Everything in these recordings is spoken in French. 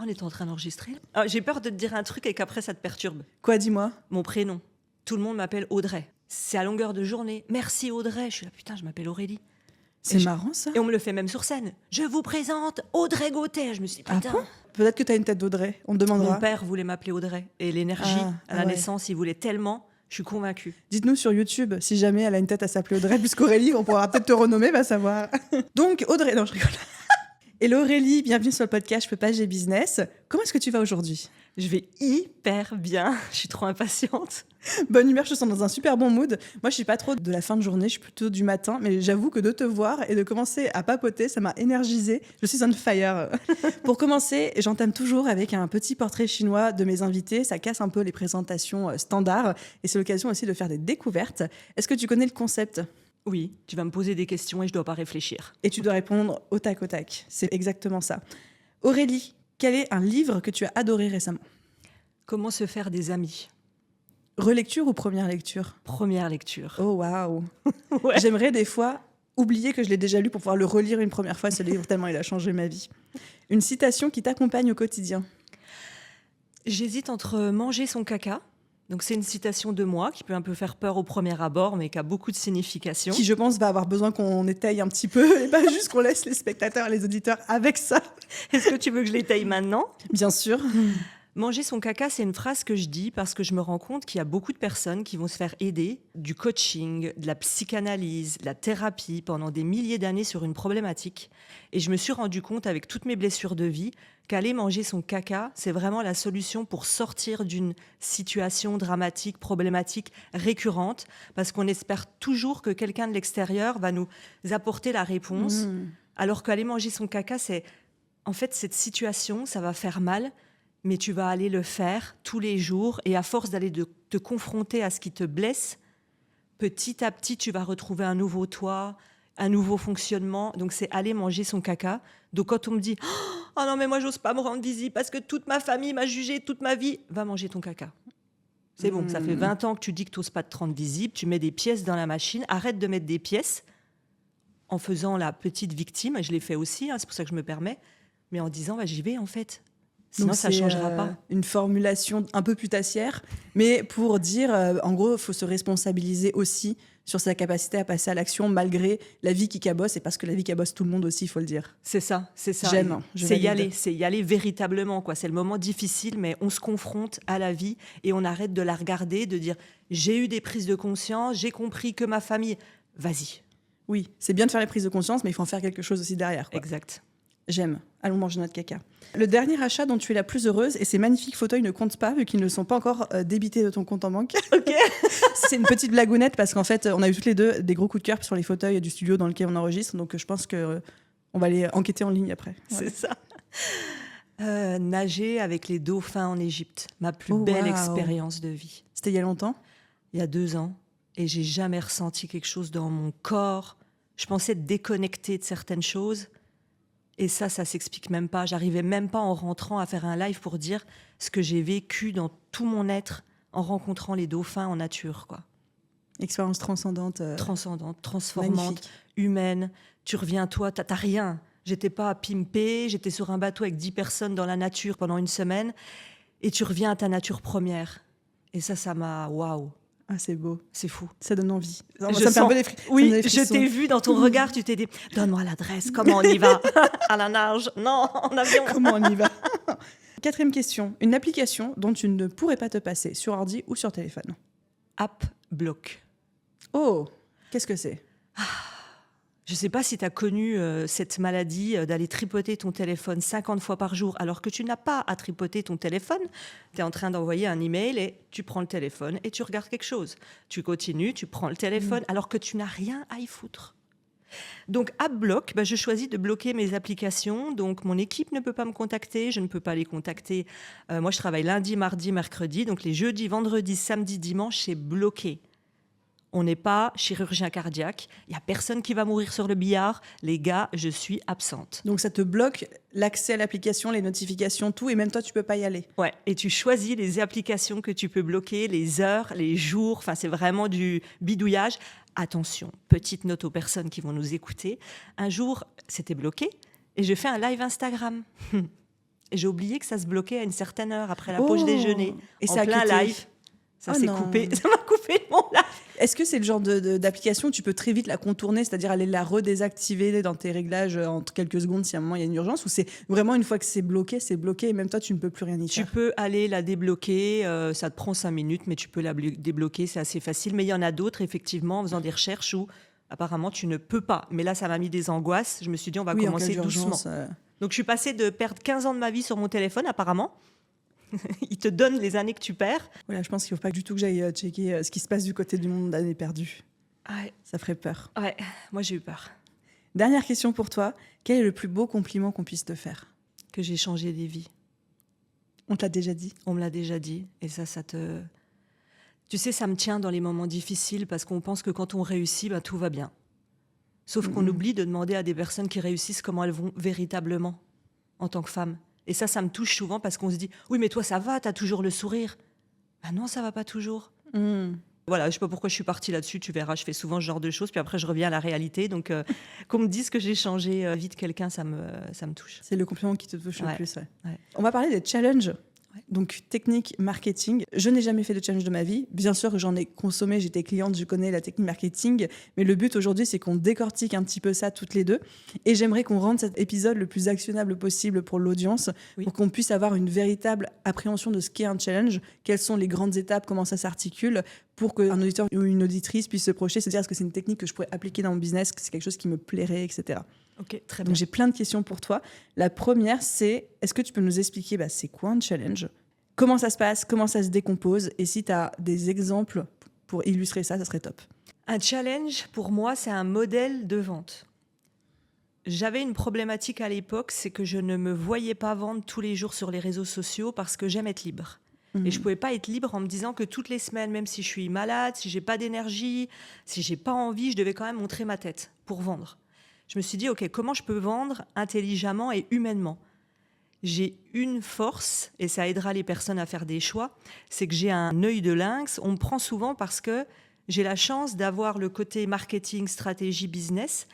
On est en train d'enregistrer. Ah, j'ai peur de te dire un truc et qu'après ça te perturbe. Quoi, dis-moi? Mon prénom. Tout le monde m'appelle Audrey. C'est à longueur de journée. Merci Audrey. Je suis là, putain, je m'appelle Aurélie. C'est marrant, ça. Et on me le fait même sur scène. Je vous présente Audrey Gauthier. Je me suis dit, Ah putain. bon? Peut-être que t'as une tête d'Audrey. On te demandera. Mon père voulait m'appeler Audrey. Et l'énergie, à la ouais. naissance, il voulait tellement. Je suis convaincue. Dites-nous sur YouTube si jamais elle a une tête à s'appeler Audrey, puisqu'Aurélie, on pourra peut-être te renommer, va savoir. Donc, Audrey, non, je rigole. Hello Aurélie, bienvenue sur le podcast Je peux pas, j'ai business. Comment est-ce que tu vas aujourd'hui? Je vais hyper bien. Je suis trop impatiente. Bonne humeur, je te sens dans un super bon mood. Moi, je suis pas trop de la fin de journée, je suis plutôt du matin, mais j'avoue que de te voir et de commencer à papoter, ça m'a énergisée. Je suis on fire. Pour commencer, j'entame toujours avec un petit portrait chinois de mes invités. Ça casse un peu les présentations standards et c'est l'occasion aussi de faire des découvertes. Est-ce que tu connais le concept? Oui, tu vas me poser des questions et je dois pas réfléchir. Et tu dois répondre au tac au tac. C'est exactement ça. Aurélie, quel est un livre que tu as adoré récemment? Comment se faire des amis? Relecture ou première lecture? Première lecture. Oh waouh. Ouais. J'aimerais des fois oublier que je l'ai déjà lu pour pouvoir le relire une première fois, ce livre, tellement il a changé ma vie. Une citation qui t'accompagne au quotidien? J'hésite entre manger son caca. Donc c'est une citation de moi qui peut un peu faire peur au premier abord, mais qui a beaucoup de signification. Qui, je pense, va avoir besoin qu'on étaye un petit peu et pas juste qu'on laisse les spectateurs et les auditeurs avec ça. Est-ce que tu veux que je l'étaye maintenant? Bien sûr. Manger son caca, c'est une phrase que je dis parce que je me rends compte qu'il y a beaucoup de personnes qui vont se faire aider du coaching, de la psychanalyse, de la thérapie pendant des milliers d'années sur une problématique. Et je me suis rendu compte avec toutes mes blessures de vie qu'aller manger son caca, c'est vraiment la solution pour sortir d'une situation dramatique, problématique, récurrente, parce qu'on espère toujours que quelqu'un de l'extérieur va nous apporter la réponse, alors qu'aller manger son caca, c'est... En fait, cette situation, ça va faire mal, mais tu vas aller le faire tous les jours, et à force d'aller te confronter à ce qui te blesse, petit à petit, tu vas retrouver un nouveau toi, un nouveau fonctionnement. Donc, c'est aller manger son caca. Donc, quand on me dit « Oh non, mais moi, j'ose pas me rendre visible parce que toute ma famille m'a jugé toute ma vie », va manger ton caca. C'est bon, ça fait 20 ans que tu dis que tu n'oses pas te rendre visible, tu mets des pièces dans la machine, arrête de mettre des pièces en faisant la petite victime, et je l'ai fait aussi, hein, c'est pour ça que je me permets, mais en disant bah, « J'y vais, en fait ». Sinon, Donc ça ne changera pas. Une formulation un peu putassière, mais pour dire, en gros, il faut se responsabiliser aussi sur sa capacité à passer à l'action malgré la vie qui cabosse, et parce que la vie cabosse tout le monde aussi, il faut le dire. C'est ça, c'est ça. J'aime. C'est y aller véritablement, quoi. C'est le moment difficile, mais on se confronte à la vie et on arrête de la regarder, de dire j'ai eu des prises de conscience, j'ai compris que ma famille... Vas-y. Oui, c'est bien de faire les prises de conscience, mais il faut en faire quelque chose aussi derrière, quoi. Exact. J'aime. Allons manger notre caca. Le dernier achat dont tu es la plus heureuse, et ces magnifiques fauteuils ne comptent pas vu qu'ils ne sont pas encore débités de ton compte en banque. Ok. C'est une petite blagounette parce qu'en fait, on a eu toutes les deux des gros coups de cœur sur les fauteuils du studio dans lequel on enregistre. Donc je pense qu'on va aller enquêter en ligne après. Voilà. C'est ça. Nager avec les dauphins en Égypte. Ma plus belle expérience de vie. C'était il y a longtemps? Il y a 2 ans. Et j'ai jamais ressenti quelque chose dans mon corps. Je pensais être déconnectée de certaines choses. Et ça s'explique même pas. J'arrivais même pas en rentrant à faire un live pour dire ce que j'ai vécu dans tout mon être en rencontrant les dauphins en nature, quoi. Expérience transcendante. Transcendante, transformante, magnifique. Humaine. Tu reviens, toi, t'as rien. J'étais pas pimpée, j'étais sur un bateau avec 10 personnes dans la nature pendant 1 semaine. Et tu reviens à ta nature première. Et ça m'a... Waouh. Ah, c'est beau. C'est fou. Ça donne envie. Ça me fait un peu des Oui, je t'ai vu dans ton regard, tu t'es dit « Donne-moi l'adresse, comment on y va ?» À la nage, non, en avion. Comment on y va? 4e question. Une application dont tu ne pourrais pas te passer sur ordi ou sur téléphone? App Block. Oh, qu'est-ce que c'est? Je ne sais pas si tu as connu cette maladie d'aller tripoter ton téléphone 50 fois par jour alors que tu n'as pas à tripoter ton téléphone. Tu es en train d'envoyer un email et tu prends le téléphone et tu regardes quelque chose. Tu continues, tu prends le téléphone alors que tu n'as rien à y foutre. Donc, AppBlock, je choisis de bloquer mes applications. Donc, mon équipe ne peut pas me contacter, je ne peux pas les contacter. Moi, je travaille lundi, mardi, mercredi. Donc, les jeudis, vendredis, samedi, dimanche, c'est bloqué. On n'est pas chirurgien cardiaque. Il n'y a personne qui va mourir sur le billard. Les gars, je suis absente. Donc, ça te bloque l'accès à l'application, les notifications, tout, et même toi, tu ne peux pas y aller. Ouais, et tu choisis les applications que tu peux bloquer, les heures, les jours. Enfin, c'est vraiment du bidouillage. Attention, petite note aux personnes qui vont nous écouter. Un jour, c'était bloqué et je fais un live Instagram. et j'ai oublié que ça se bloquait à une certaine heure après la pause Oh. déjeuner. Et en ça a plein quitté. live. Ça Oh s'est non. coupé. Ça m'a coupé de mon live. Est-ce que c'est le genre d'application où tu peux très vite la contourner, c'est-à-dire aller la redésactiver dans tes réglages en quelques secondes si à un moment il y a une urgence, ou c'est vraiment une fois que c'est bloqué et même toi tu ne peux plus rien y Tu faire? peux aller la débloquer, ça te prend 5 minutes, mais tu peux la débloquer, c'est assez facile. Mais il y en a d'autres, effectivement, en faisant des recherches où apparemment tu ne peux pas. Mais là, ça m'a mis des angoisses. Je me suis dit, on va Oui, en cas commencer doucement. d'urgence. Donc je suis passée de perdre 15 ans de ma vie sur mon téléphone, apparemment. Il te donne les années que tu perds. Voilà, je pense qu'il ne faut pas du tout que j'aille checker ce qui se passe du côté du monde d'années perdues. Ouais, Ça ferait peur. ouais, moi j'ai eu peur. Dernière question pour toi. Quel est le plus beau compliment qu'on puisse te faire? Que j'ai changé des vies. On te l'a déjà dit. On me l'a déjà dit. Et ça te... Tu sais, ça me tient dans les moments difficiles parce qu'on pense que quand on réussit, ben, tout va bien. Sauf qu'on oublie de demander à des personnes qui réussissent comment elles vont véritablement en tant que femmes. Et ça me touche souvent parce qu'on se dit « Oui, mais toi, ça va, t'as toujours le sourire. » Ben non, ça va pas toujours. Voilà, je sais pas pourquoi je suis partie là-dessus. Tu verras, je fais souvent ce genre de choses. Puis après, je reviens à la réalité. Donc, qu'on me dise que j'ai changé vite quelqu'un, ça me touche. C'est le compliment qui te touche le Ouais. plus. Ouais. Ouais. On va parler des challenges. Ouais. Donc, technique marketing. Je n'ai jamais fait de challenge de ma vie. Bien sûr que j'en ai consommé, j'étais cliente, je connais la technique marketing. Mais le but aujourd'hui, c'est qu'on décortique un petit peu ça toutes les deux. Et j'aimerais qu'on rende cet épisode le plus actionnable possible pour l'audience, Oui. pour qu'on puisse avoir une véritable appréhension de ce qu'est un challenge, quelles sont les grandes étapes, comment ça s'articule, pour qu'un auditeur ou une auditrice puisse se projeter, se dire est-ce que c'est une technique que je pourrais appliquer dans mon business, que c'est quelque chose qui me plairait, etc. Ok, très Donc bien. j'ai plein de questions pour toi. La première, c'est est-ce que tu peux nous expliquer c'est quoi un challenge? Comment ça se passe? Comment ça se décompose? Et si tu as des exemples pour illustrer ça, ça serait top. Un challenge, pour moi, c'est un modèle de vente. J'avais une problématique à l'époque, c'est que je ne me voyais pas vendre tous les jours sur les réseaux sociaux parce que j'aime être libre. Et je pouvais pas être libre en me disant que toutes les semaines, même si je suis malade, si j'ai pas d'énergie, si j'ai pas envie, je devais quand même montrer ma tête pour vendre. Je me suis dit, ok, comment je peux vendre intelligemment et humainement? J'ai une force, et ça aidera les personnes à faire des choix, c'est que j'ai un œil de lynx. On me prend souvent parce que j'ai la chance d'avoir le côté marketing, stratégie, business,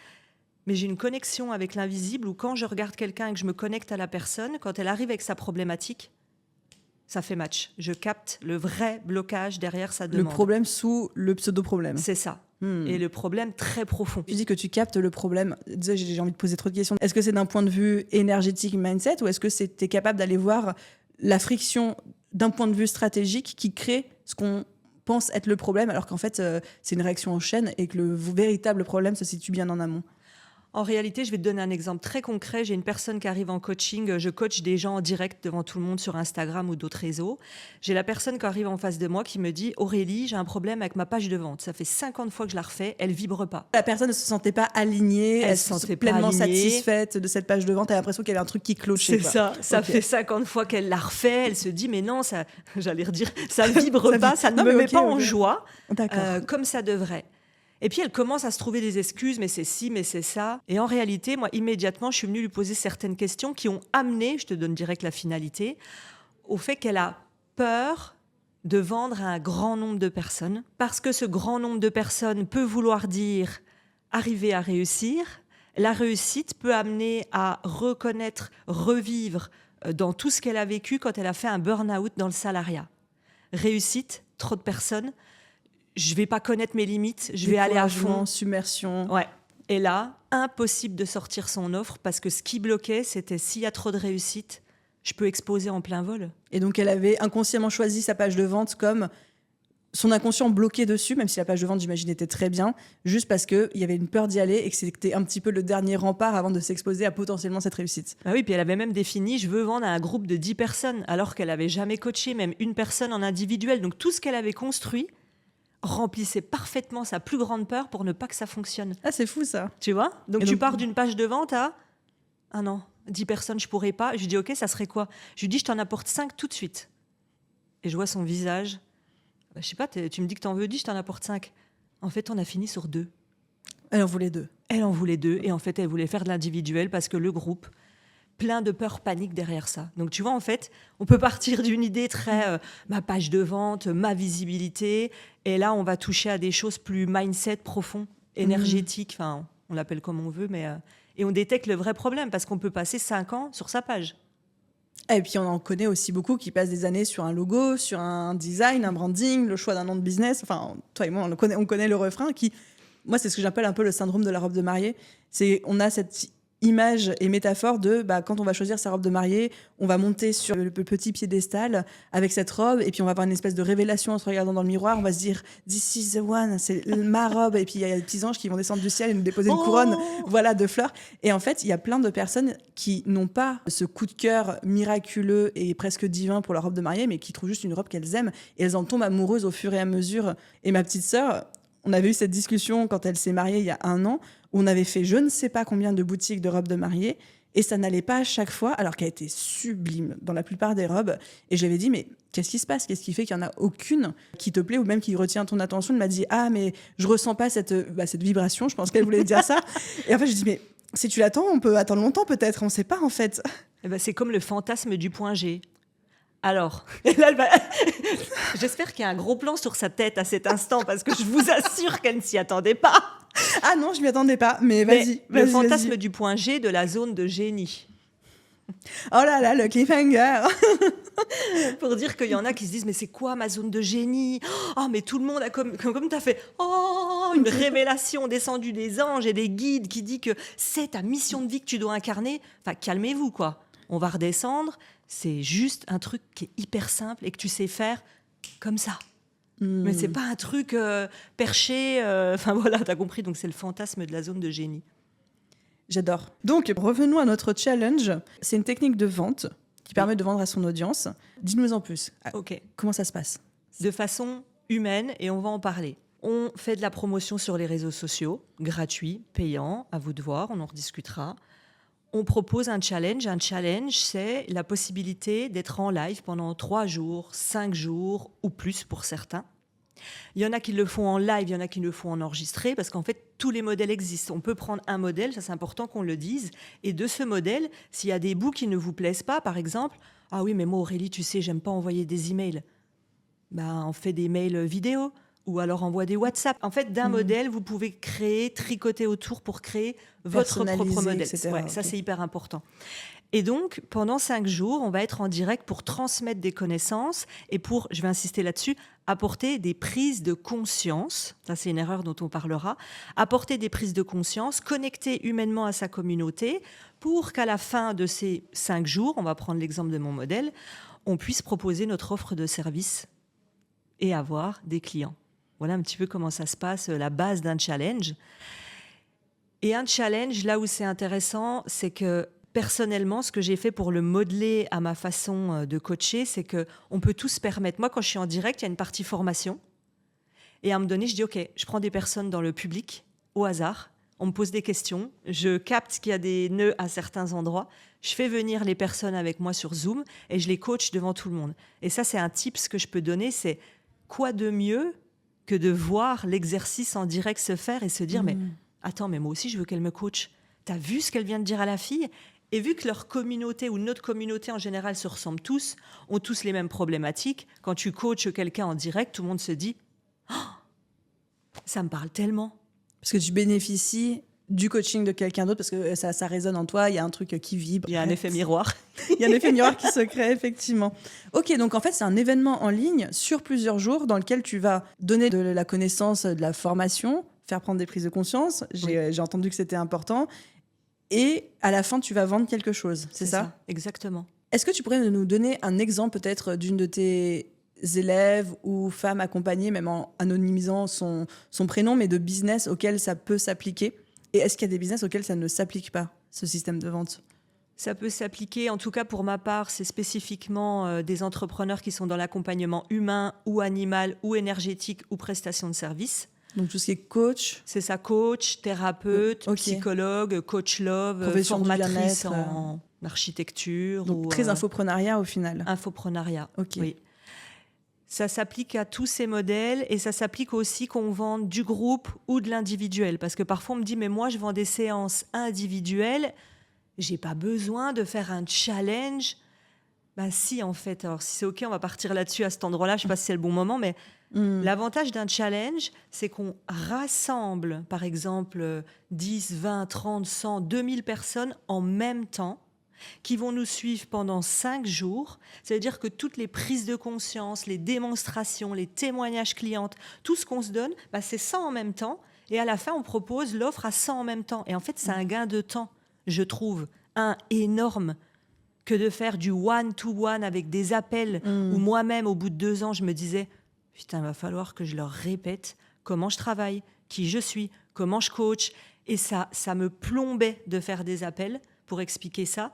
mais j'ai une connexion avec l'invisible où quand je regarde quelqu'un et que je me connecte à la personne, quand elle arrive avec sa problématique, ça fait match. Je capte le vrai blocage derrière sa Le demande. problème sous le pseudo-problème. C'est ça. Et le problème très profond. Tu dis que tu captes le problème. Déjà, j'ai envie de poser trop de questions. Est-ce que c'est d'un point de vue énergétique, mindset, ou est-ce que tu es capable d'aller voir la friction d'un point de vue stratégique qui crée ce qu'on pense être le problème, alors qu'en fait, c'est une réaction en chaîne et que le véritable problème se situe bien en amont? En réalité, je vais te donner un exemple très concret. J'ai une personne qui arrive en coaching. Je coach des gens en direct devant tout le monde sur Instagram ou d'autres réseaux. J'ai la personne qui arrive en face de moi qui me dit « Aurélie, j'ai un problème avec ma page de vente. Ça fait 50 fois que je la refais, elle vibre pas. » La personne ne se sentait pas alignée, elle se sentait pleinement alignée. satisfaite de cette page de vente, elle a l'impression qu'il y avait un truc qui clochait. C'est quoi. ça. Ça Ok. fait 50 fois qu'elle la refait. Elle se dit « Mais non, ça, j'allais redire, ça vibre pas, ça ne Non, me mais met ok, pas en ok. joie D'accord. comme ça devrait. » Et puis elle commence à se trouver des excuses, mais c'est ci, mais c'est ça. Et en réalité, moi, immédiatement, je suis venue lui poser certaines questions qui ont amené, je te donne direct la finalité, au fait qu'elle a peur de vendre à un grand nombre de personnes, parce que ce grand nombre de personnes peut vouloir dire arriver à réussir. La réussite peut amener à reconnaître, revivre dans tout ce qu'elle a vécu quand elle a fait un burn-out dans le salariat. Réussite, trop de personnes. Je vais pas connaître mes limites, je vais aller à fond. Découragement, submersion. Ouais. Et là, impossible de sortir son offre parce que ce qui bloquait, c'était s'il y a trop de réussite, je peux exploser en plein vol. Et donc, elle avait inconsciemment choisi sa page de vente comme son inconscient bloqué dessus, même si la page de vente, j'imagine, était très bien, juste parce qu'il y avait une peur d'y aller et que c'était un petit peu le dernier rempart avant de s'exposer à potentiellement cette réussite. Ah oui, puis elle avait même défini, je veux vendre à un groupe de 10 personnes, alors qu'elle avait jamais coaché même une personne en individuel. Donc tout ce qu'elle avait construit remplissait parfaitement sa plus grande peur pour ne pas que ça fonctionne. Ah, c'est fou, ça. Tu vois? Donc Et tu donc- pars d'une page de vente à « Ah non, 10 personnes, je pourrais pas. » Je lui dis « Ok, ça serait quoi ?» Je lui dis « Je t'en apporte 5 tout de suite. » Et je vois son visage. Je sais pas, tu me dis que t'en veux 10, je t'en apporte 5. En fait, on a fini sur 2. Elle en voulait 2. Elle en voulait 2 et en fait, elle voulait faire de l'individuel parce que le groupe, plein de peur, panique derrière ça. Donc tu vois, en fait, on peut partir d'une idée très ma page de vente, ma visibilité, et là, on va toucher à des choses plus mindset profond, énergétique, enfin, on l'appelle comme on veut, mais et on détecte le vrai problème parce qu'on peut passer 5 ans sur sa page. Et puis on en connaît aussi beaucoup qui passent des années sur un logo, sur un design, un branding, le choix d'un nom de business. Enfin, toi et moi, on connaît le refrain qui, moi, c'est ce que j'appelle un peu le syndrome de la robe de mariée. C'est on a cette image et métaphore de quand on va choisir sa robe de mariée, on va monter sur le petit piédestal avec cette robe et puis on va avoir une espèce de révélation en se regardant dans le miroir. On va se dire this is the one, c'est ma robe. Et puis il y a des petits anges qui vont descendre du ciel et nous déposer une couronne, voilà, de fleurs. Et en fait, il y a plein de personnes qui n'ont pas ce coup de cœur miraculeux et presque divin pour leur robe de mariée, mais qui trouvent juste une robe qu'elles aiment et elles en tombent amoureuses au fur et à mesure. Et ma petite sœur, on avait eu cette discussion quand elle s'est mariée il y a 1 an, où on avait fait je ne sais pas combien de boutiques de robes de mariée, et ça n'allait pas à chaque fois, alors qu'elle était sublime dans la plupart des robes. Et je lui avais dit, mais qu'est-ce qui se passe? Qu'est-ce qui fait qu'il n'y en a aucune qui te plaît, ou même qui retient ton attention? Elle m'a dit, ah, mais je ressens pas cette vibration, je pense qu'elle voulait dire ça. Et en fait, je dis, mais si tu l'attends, on peut attendre longtemps peut-être, on ne sait pas en fait. Eh ben, c'est comme le fantasme du point G. Alors, et là, j'espère qu'il y a un gros plan sur sa tête à cet instant, parce que je vous assure qu'elle ne s'y attendait pas. Ah non, je m'y attendais pas, mais vas-y. Le fantasme du point G de la zone de génie. Oh là là, le cliffhanger. Pour dire qu'il y en a qui se disent, mais c'est quoi ma zone de génie? Oh, mais tout le monde a comme tu as fait, une révélation descendue des anges et des guides qui dit que c'est ta mission de vie que tu dois incarner. Enfin, calmez-vous, quoi. On va redescendre. C'est juste un truc qui est hyper simple et que tu sais faire comme ça. Mais c'est pas un truc perché. Enfin voilà, t'as compris. Donc c'est le fantasme de la zone de génie. J'adore. Donc revenons à notre challenge. C'est une technique de vente qui permet de vendre à son audience. Dis-nous en plus. Ok. Comment ça se passe? De façon humaine, et on va en parler. On fait de la promotion sur les réseaux sociaux, gratuit, payant, à vous de voir, on en rediscutera. On propose un challenge. Un challenge, c'est la possibilité d'être en live pendant 3 jours, 5 jours ou plus pour certains. Il y en a qui le font en live, il y en a qui le font en enregistré, parce qu'en fait, tous les modèles existent. On peut prendre un modèle, ça c'est important qu'on le dise, et de ce modèle, s'il y a des bouts qui ne vous plaisent pas, par exemple, « Ah oui, mais moi Aurélie, tu sais, j'aime pas envoyer des emails. » On fait des mails vidéo, ou alors envoie des WhatsApp. En fait, d'un modèle, vous pouvez créer, tricoter autour pour créer votre propre modèle. Ouais, ça, c'est hyper important. Et donc, pendant 5 jours, on va être en direct pour transmettre des connaissances et pour, je vais insister là-dessus, apporter des prises de conscience. Ça, c'est une erreur dont on parlera. Apporter des prises de conscience, connecter humainement à sa communauté pour qu'à la fin de ces 5 jours, on va prendre l'exemple de mon modèle, on puisse proposer notre offre de service et avoir des clients. Voilà un petit peu comment ça se passe, la base d'un challenge. Et un challenge, là où c'est intéressant, c'est que personnellement, ce que j'ai fait pour le modeler à ma façon de coacher, c'est qu'on peut tout se permettre. Moi, quand je suis en direct, il y a une partie formation. Et à un moment donné, je dis, OK, je prends des personnes dans le public, au hasard. On me pose des questions. Je capte qu'il y a des nœuds à certains endroits. Je fais venir les personnes avec moi sur Zoom et je les coach devant tout le monde. Et ça, c'est un tips que je peux donner, c'est quoi de mieux que de voir l'exercice en direct se faire et se dire, mais attends, mais moi aussi, je veux qu'elle me coach. T'as vu ce qu'elle vient de dire à la fille? Et vu que leur communauté ou notre communauté en général se ressemblent tous, ont tous les mêmes problématiques, quand tu coaches quelqu'un en direct, tout le monde se dit « Oh, ça me parle tellement !» Parce que tu bénéficies du coaching de quelqu'un d'autre, parce que ça résonne en toi, il y a un truc qui vibre. Il y a un effet miroir. Il y a un effet miroir qui se crée, effectivement. Ok, donc en fait, c'est un événement en ligne sur plusieurs jours dans lequel tu vas donner de la connaissance, de la formation, faire prendre des prises de conscience. J'ai entendu que c'était important. Et à la fin, tu vas vendre quelque chose, c'est ça? Exactement. Est-ce que tu pourrais nous donner un exemple peut-être d'une de tes élèves ou femmes accompagnées, même en anonymisant son prénom, mais de business auquel ça peut s'appliquer? Et est-ce qu'il y a des business auxquels ça ne s'applique pas, ce système de vente? Ça peut s'appliquer, en tout cas pour ma part, c'est spécifiquement des entrepreneurs qui sont dans l'accompagnement humain ou animal ou énergétique ou prestation de services. Donc tout ce qui est coach. C'est ça, coach, thérapeute, psychologue, coach love, formatrice en architecture. Donc très infoprenariat au final. Infoprenariat, ok. Oui. Ça s'applique à tous ces modèles et ça s'applique aussi qu'on vende du groupe ou de l'individuel. Parce que parfois on me dit, mais moi je vends des séances individuelles, j'ai pas besoin de faire un challenge. Ben si, en fait. Alors si c'est ok, on va partir là-dessus à cet endroit-là, je sais pas si c'est le bon moment, mais l'avantage d'un challenge, c'est qu'on rassemble, par exemple, 10, 20, 30, 100, 2000 personnes en même temps qui vont nous suivre pendant 5 jours. Ça veut dire que toutes les prises de conscience, les démonstrations, les témoignages clients, tout ce qu'on se donne, c'est ça en même temps. Et à la fin, on propose l'offre à 100 en même temps. Et en fait, c'est un gain de temps, je trouve, énorme, que de faire du one-to-one avec des appels où moi-même, au bout de 2 ans, je me disais « Putain, il va falloir que je leur répète comment je travaille, qui je suis, comment je coach. » Et ça me plombait de faire des appels pour expliquer ça.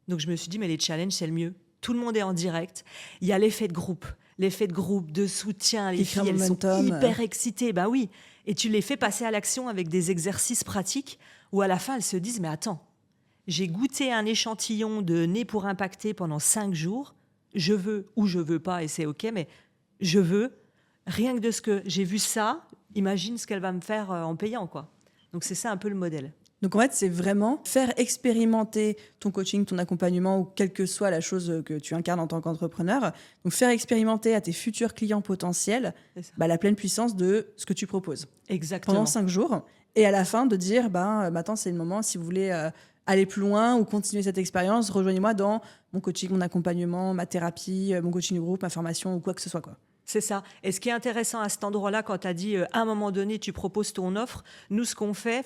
Donc, je me suis dit « Mais les challenges, c'est le mieux. Tout le monde est en direct. Il y a l'effet de groupe, de soutien. Les filles, elles sont hyper excitées. » Ben oui. Et tu les fais passer à l'action avec des exercices pratiques où à la fin, elles se disent « Mais attends, j'ai goûté un échantillon de nez pour impacter pendant 5 jours. Je veux ou je veux pas, et c'est OK, mais je veux. Rien que de ce que j'ai vu ça, imagine ce qu'elle va me faire en payant, quoi. » Donc, c'est ça un peu le modèle. Donc, en fait, c'est vraiment faire expérimenter ton coaching, ton accompagnement ou quelle que soit la chose que tu incarnes en tant qu'entrepreneur. Donc, faire expérimenter à tes futurs clients potentiels la pleine puissance de ce que tu proposes. Exactement. Pendant 5 jours. Et à la fin, de dire, maintenant, c'est le moment, si vous voulez aller plus loin ou continuer cette expérience, rejoignez-moi dans mon coaching, mon accompagnement, ma thérapie, mon coaching de groupe, ma formation ou quoi que ce soit, quoi. C'est ça. Et ce qui est intéressant à cet endroit-là, quand tu as dit, à un moment donné, tu proposes ton offre, nous, ce qu'on fait,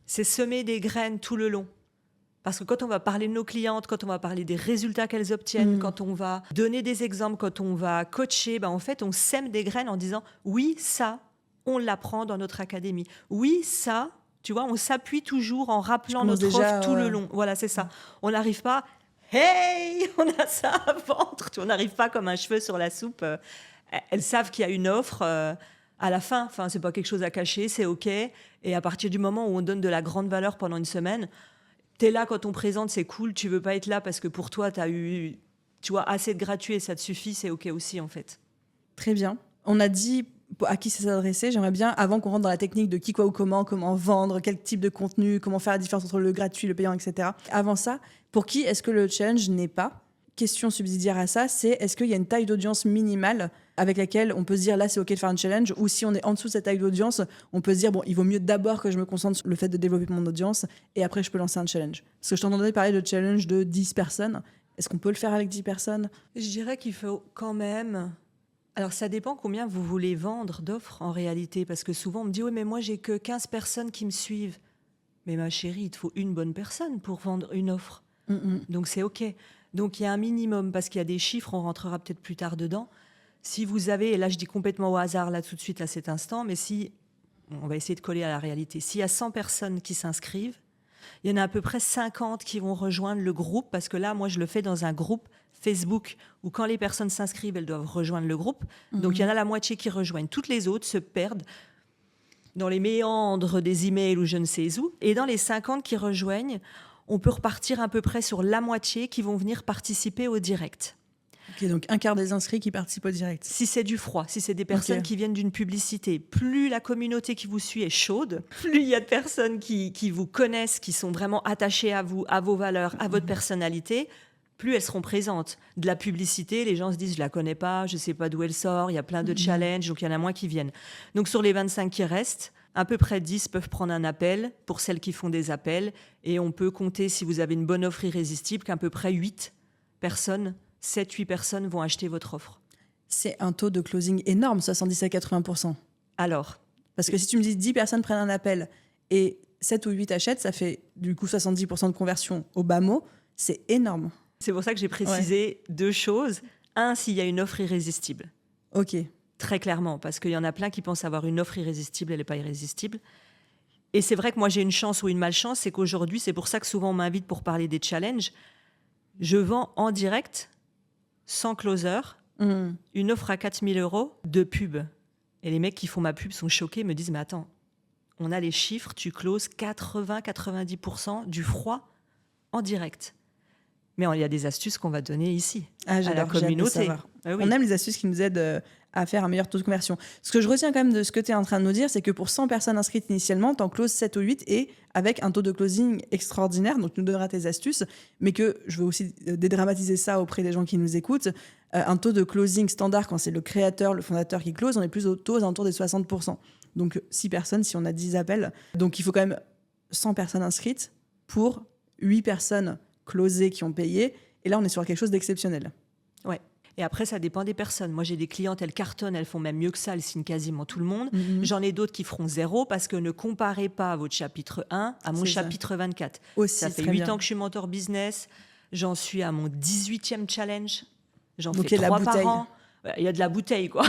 c'est semer des graines tout le long. Parce que quand on va parler de nos clientes, quand on va parler des résultats qu'elles obtiennent, quand on va donner des exemples, quand on va coacher, en fait, on sème des graines en disant « Oui, ça, on l'apprend dans notre académie. Oui, ça, tu vois, on s'appuie toujours en rappelant notre offre tout le long. » Voilà, c'est ça. On n'arrive pas « Hey, on a ça à vendre !» On n'arrive pas comme un cheveu sur la soupe. Elles savent qu'il y a une offre à la fin. Enfin, c'est pas quelque chose à cacher, c'est OK. Et à partir du moment où on donne de la grande valeur pendant une semaine, t'es là quand on présente, c'est cool. Tu veux pas être là parce que pour toi, t'as eu, tu vois, assez de gratuit et ça te suffit, c'est OK aussi, en fait. Très bien. On a dit à qui ça s'adressait. J'aimerais bien, avant qu'on rentre dans la technique de qui, quoi ou comment vendre, quel type de contenu, comment faire la différence entre le gratuit, le payant, etc. Avant ça, pour qui est-ce que le challenge n'est pas ? Question subsidiaire à ça, c'est est-ce qu'il y a une taille d'audience minimale avec laquelle on peut se dire là c'est OK de faire un challenge, ou si on est en dessous de cette taille d'audience, on peut se dire bon, il vaut mieux d'abord que je me concentre sur le fait de développer mon audience et après je peux lancer un challenge. Parce que je t'entendais parler de challenge de 10 personnes. Est-ce qu'on peut le faire avec 10 personnes ? Je dirais qu'il faut quand même... Alors, ça dépend combien vous voulez vendre d'offres en réalité, parce que souvent on me dit oui, mais moi j'ai que 15 personnes qui me suivent. Mais ma chérie, il te faut une bonne personne pour vendre une offre. Donc c'est OK. Donc il y a un minimum, parce qu'il y a des chiffres, on rentrera peut-être plus tard dedans. Si vous avez, et là je dis complètement au hasard là tout de suite à cet instant, mais si, on va essayer de coller à la réalité, s'il y a 100 personnes qui s'inscrivent, il y en a à peu près 50 qui vont rejoindre le groupe, parce que là, moi je le fais dans un groupe Facebook, où quand les personnes s'inscrivent, elles doivent rejoindre le groupe. Donc il y en a la moitié qui rejoignent. Toutes les autres se perdent dans les méandres des emails ou je ne sais où. Et dans les 50 qui rejoignent, on peut repartir à peu près sur la moitié qui vont venir participer au direct. Ok, donc un quart des inscrits qui participent au direct. Si c'est du froid, si c'est des personnes qui viennent d'une publicité, plus la communauté qui vous suit est chaude, plus il y a de personnes qui vous connaissent, qui sont vraiment attachées à vous, à vos valeurs, à votre personnalité, plus elles seront présentes. De la publicité, les gens se disent « je la connais pas, je sais pas d'où elle sort, il y a plein de challenges, donc il y en a moins qui viennent ». Donc sur les 25 qui restent, à peu près 10 peuvent prendre un appel pour celles qui font des appels, et on peut compter, si vous avez une bonne offre irrésistible, qu'à peu près 8 personnes, 7-8 personnes vont acheter votre offre. C'est un taux de closing énorme, 70 à 80%. Alors, parce que si tu me dis 10 personnes prennent un appel et 7 ou 8 achètent, ça fait du coup 70% de conversion au bas mot. C'est énorme. C'est pour ça que j'ai précisé 2 choses. 1, s'il y a une offre irrésistible. OK. Très clairement, parce qu'il y en a plein qui pensent avoir une offre irrésistible, elle n'est pas irrésistible. Et c'est vrai que moi j'ai une chance ou une malchance, c'est qu'aujourd'hui, c'est pour ça que souvent on m'invite pour parler des challenges. Je vends en direct, sans closer, une offre à 4 000 € de pub. Et les mecs qui font ma pub sont choqués, me disent « Mais attends, on a les chiffres, tu closes 80-90% du froid en direct. » Mais il y a des astuces qu'on va donner ici, à la communauté. Ah oui. On aime les astuces qui nous aident à faire un meilleur taux de conversion. Ce que je retiens quand même de ce que tu es en train de nous dire, c'est que pour 100 personnes inscrites initialement, tu en closes 7 ou 8 et avec un taux de closing extraordinaire. Donc, tu nous donneras tes astuces, mais que je veux aussi dédramatiser ça auprès des gens qui nous écoutent. Un taux de closing standard, quand c'est le créateur, le fondateur qui close, on est plus au taux autour des 60%. Donc, 6 personnes si on a 10 appels. Donc, il faut quand même 100 personnes inscrites pour 8 personnes closé, qui ont payé. Et là, on est sur quelque chose d'exceptionnel. Ouais. Et après, ça dépend des personnes. Moi, j'ai des clientes, elles cartonnent, elles font même mieux que ça, elles signent quasiment tout le monde. J'en ai d'autres qui feront 0 parce que ne comparez pas votre chapitre 1 à mon chapitre 24. Aussi, ça fait très 8 bien. ans que je suis mentor business. J'en suis à mon 18e challenge. J'en Donc, fais il y a de 3 la par bouteille. an. Il y a de la bouteille, quoi.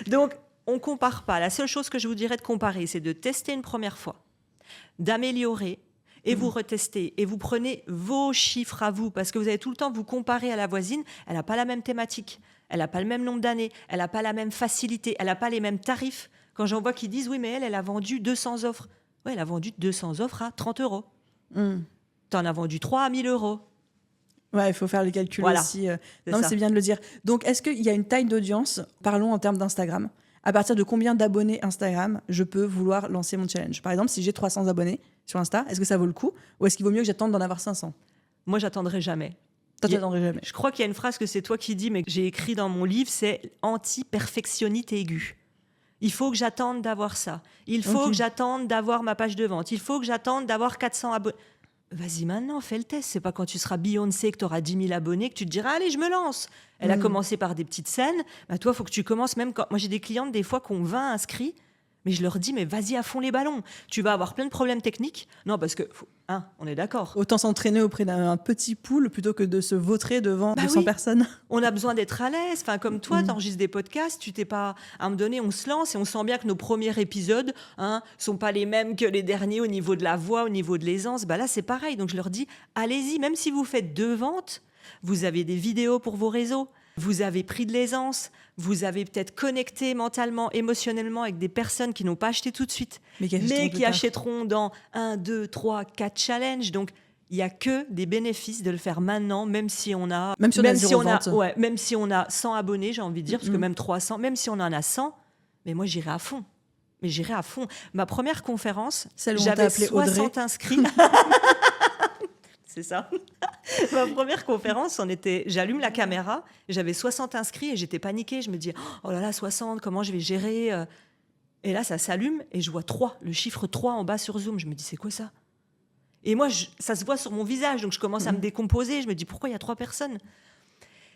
Donc, on compare pas. La seule chose que je vous dirais de comparer, c'est de tester une première fois, d'améliorer, et vous retestez. Et vous prenez vos chiffres à vous, parce que vous avez tout le temps vous comparer à la voisine. Elle n'a pas la même thématique, elle n'a pas le même nombre d'années, elle n'a pas la même facilité, elle n'a pas les mêmes tarifs. Quand j'en vois qui disent, oui, mais elle a vendu 200 offres. Oui, elle a vendu 200 offres à 30 €. T'en as vendu 3 à 1 000 €. Ouais, il faut faire les calculs Voilà, aussi. c'est Non, mais ça. c'est bien de le dire. Donc, est-ce qu'il y a une taille d'audience? Parlons en termes d'Instagram. À partir de combien d'abonnés Instagram je peux vouloir lancer mon challenge? Par exemple, si j'ai 300 abonnés sur Insta, est-ce que ça vaut le coup? Ou est-ce qu'il vaut mieux que j'attende d'en avoir 500? Moi, j'attendrai jamais. Toi, tu n'attendrais jamais. Je crois qu'il y a une phrase que c'est toi qui dis, mais que j'ai écrit dans mon livre, c'est anti-perfectionnite aiguë. Il faut que j'attende d'avoir ça. Il faut que j'attende d'avoir ma page de vente. Il faut que j'attende d'avoir 400 abonnés. Vas-y maintenant, fais le test. C'est pas quand tu seras Beyoncé, que tu auras 10 000 abonnés, que tu te diras, allez, je me lance. Elle a commencé par des petites scènes. Bah, toi, il faut que tu commences même quand... Moi, j'ai des clientes, des fois, qui ont 20 inscrits. Mais je leur dis, mais vas-y à fond les ballons. Tu vas avoir plein de problèmes techniques. Non, parce que, on est d'accord. Autant s'entraîner auprès d'un petit pool plutôt que de se vautrer devant 200 personnes. On a besoin d'être à l'aise. Enfin, comme toi, tu enregistres des podcasts, tu t'es pas... À un moment donné, on se lance et on sent bien que nos premiers épisodes sont pas les mêmes que les derniers au niveau de la voix, au niveau de l'aisance. Bah là, c'est pareil. Donc, je leur dis, allez-y, même si vous faites 2 ventes, vous avez des vidéos pour vos réseaux, vous avez pris de l'aisance, vous avez peut-être connecté mentalement, émotionnellement avec des personnes qui n'ont pas acheté tout de suite, mais qui achèteront dans 1, 2, 3, 4 challenges. Donc, il n'y a que des bénéfices de le faire maintenant, même si on a... Même si on a 100 abonnés, j'ai envie de dire, parce que même 300, même si on en a 100, mais moi, j'irai à fond. Ma première conférence, j'avais 60 inscrits. C'est ça. Ma première conférence, j'allume la caméra, j'avais 60 inscrits et j'étais paniquée. Je me dis, oh là là, 60, comment je vais gérer? Et là, ça s'allume et je vois 3, le chiffre 3 en bas sur Zoom. Je me dis, c'est quoi ça? Et moi, ça se voit sur mon visage, donc je commence à me décomposer. Je me dis, pourquoi il y a 3 personnes?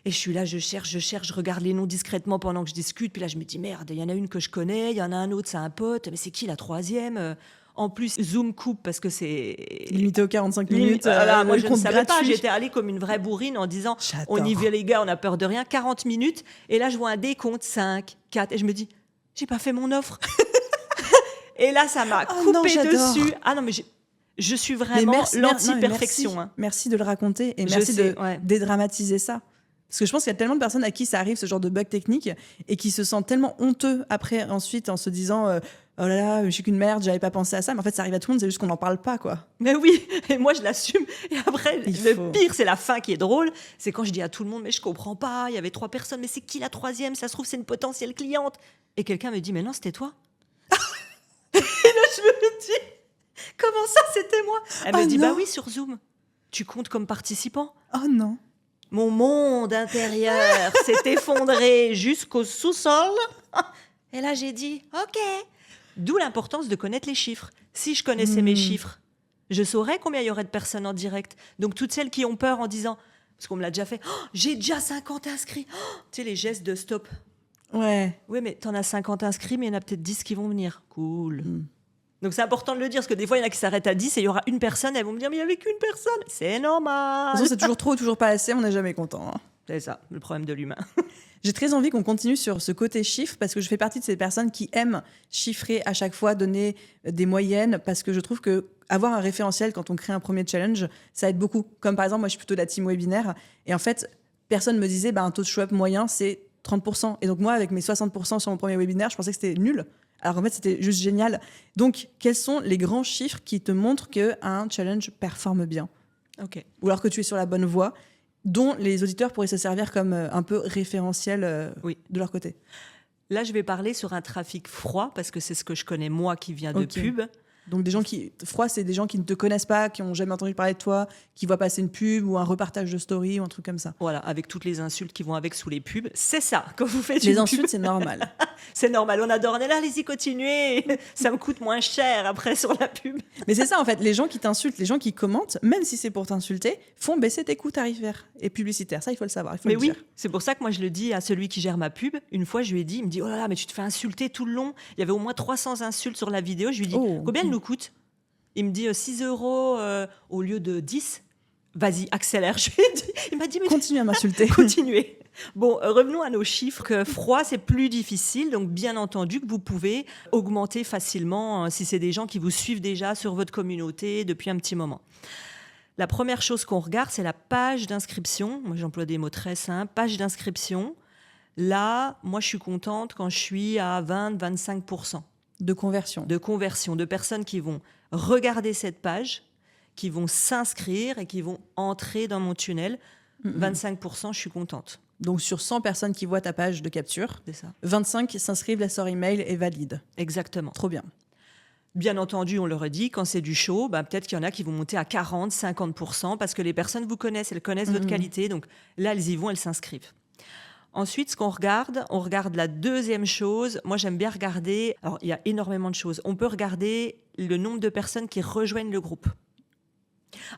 Et je suis là, je cherche, je regarde les noms discrètement pendant que je discute. Puis là, je me dis, merde, il y en a une que je connais, il y en a un autre, c'est un pote, mais c'est qui la 3e? En plus, Zoom coupe parce que c'est... limité aux 45 minutes. Moi, je ne savais pas. J'étais allée comme une vraie bourrine en disant, on y va les gars, on a peur de rien. 40 minutes. Et là, je vois un décompte, 5, 4. Et je me dis, j'ai pas fait mon offre. Et là, ça m'a coupé dessus. Ah non, mais je suis vraiment l'anti-perfection. Merci de le raconter et merci de dédramatiser ça. Parce que je pense qu'il y a tellement de personnes à qui ça arrive, ce genre de bug technique, et qui se sentent tellement honteux après, ensuite, en se disant oh là là, je suis qu'une merde, j'avais pas pensé à ça. Mais en fait, ça arrive à tout le monde, c'est juste qu'on n'en parle pas, quoi. Mais oui, et moi, je l'assume. Et après, le pire, c'est la fin qui est drôle. C'est quand je dis à tout le monde, mais je comprends pas, il y avait 3 personnes, mais c'est qui la 3e? Ça se trouve, c'est une potentielle cliente. Et quelqu'un me dit, mais non, c'était toi. Et là, je me dis, comment ça, c'était moi? Elle me dit, bah oui, sur Zoom. Tu comptes comme participant? Oh non. Mon monde intérieur s'est effondré jusqu'au sous-sol. Et là, j'ai dit, OK. D'où l'importance de connaître les chiffres. Si je connaissais mes chiffres, je saurais combien il y aurait de personnes en direct. Donc, toutes celles qui ont peur en disant, parce qu'on me l'a déjà fait, j'ai déjà 50 inscrits. Tu sais, les gestes de stop. Ouais. Oui, mais t'en as 50 inscrits, mais il y en a peut-être 10 qui vont venir. Cool. Donc, c'est important de le dire, parce que des fois, il y en a qui s'arrêtent à 10 et il y aura une personne, elles vont me dire, mais il n'y avait qu'une personne. C'est normal. De toute façon, c'est toujours trop, toujours pas assez, on n'est jamais content. C'est ça, le problème de l'humain. J'ai très envie qu'on continue sur ce côté chiffre, parce que je fais partie de ces personnes qui aiment chiffrer à chaque fois, donner des moyennes, parce que je trouve que avoir un référentiel quand on crée un premier challenge, ça aide beaucoup. Comme par exemple, moi, je suis plutôt de la team webinaire, et en fait, personne me disait, un taux de show-up moyen, c'est 30%. Et donc moi, avec mes 60% sur mon premier webinaire, je pensais que c'était nul. Alors en fait, c'était juste génial. Donc, quels sont les grands chiffres qui te montrent qu'un challenge performe bien? OK. Ou alors que tu es sur la bonne voie, dont les auditeurs pourraient se servir comme un peu référentiel de leur côté. Là, je vais parler sur un trafic froid, parce que c'est ce que je connais, moi, qui vient de pub. Donc, des gens froid, c'est des gens qui ne te connaissent pas, qui n'ont jamais entendu parler de toi, qui voient passer une pub ou un repartage de story ou un truc comme ça. Voilà, avec toutes les insultes qui vont avec sous les pubs. C'est ça, quand vous faites les insultes, c'est normal. C'est normal, on adore. On est là, allez-y, continuez. Ça me coûte moins cher après sur la pub. Mais c'est ça, en fait, les gens qui t'insultent, les gens qui commentent, même si c'est pour t'insulter, font baisser tes coûts tarifaires et publicitaires. Ça, il faut le savoir. Il faut Mais le oui, dire. c'est pour ça que moi je le dis à celui qui gère ma pub. Une fois, je lui ai dit, il me dit, oh là là, mais tu te fais insulter tout le long. Il y avait au moins 300 insultes sur la vidéo. Je lui ai dit, combien elle nous coûte? Il me dit 6 euros au lieu de 10. Vas-y, accélère. Il m'a dit, mais Continue à m'insulter. continuez. Bon, revenons à nos chiffres. Que froid, c'est plus difficile. Donc, bien entendu, que vous pouvez augmenter facilement si c'est des gens qui vous suivent déjà sur votre communauté depuis un petit moment. La première chose qu'on regarde, c'est la page d'inscription. Moi, j'emploie des mots très simples. Page d'inscription. Là, moi, je suis contente quand je suis à 20-25% De conversion. de conversion, de personnes qui vont regarder cette page, qui vont s'inscrire et qui vont entrer dans mon tunnel. 25%, je suis contente. Donc, sur 100 personnes qui voient ta page de capture, C'est ça. 25 s'inscrivent, la sort email est valide. Exactement. Trop bien. Bien entendu, on le redit, quand c'est du show, peut-être qu'il y en a qui vont monter à 40-50% parce que les personnes vous connaissent, elles connaissent votre qualité. Donc là, elles y vont, elles s'inscrivent. Ensuite, ce qu'on regarde, on regarde la deuxième chose. Moi, j'aime bien regarder... Alors, il y a énormément de choses. On peut regarder le nombre de personnes qui rejoignent le groupe.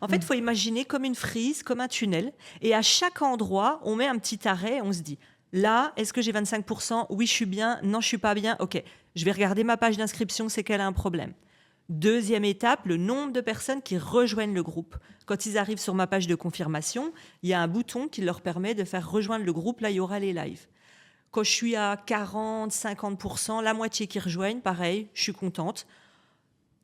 En fait, il faut imaginer comme une frise, comme un tunnel. Et à chaque endroit, on met un petit arrêt. On se dit, là, est-ce que j'ai 25%? Oui, je suis bien. Non, je suis pas bien. OK, je vais regarder ma page d'inscription, c'est qu'elle a un problème. Deuxième étape, le nombre de personnes qui rejoignent le groupe. Quand ils arrivent sur ma page de confirmation, il y a un bouton qui leur permet de faire rejoindre le groupe. Là, il y aura les lives. Quand je suis à 40-50%, la moitié qui rejoignent, pareil, je suis contente.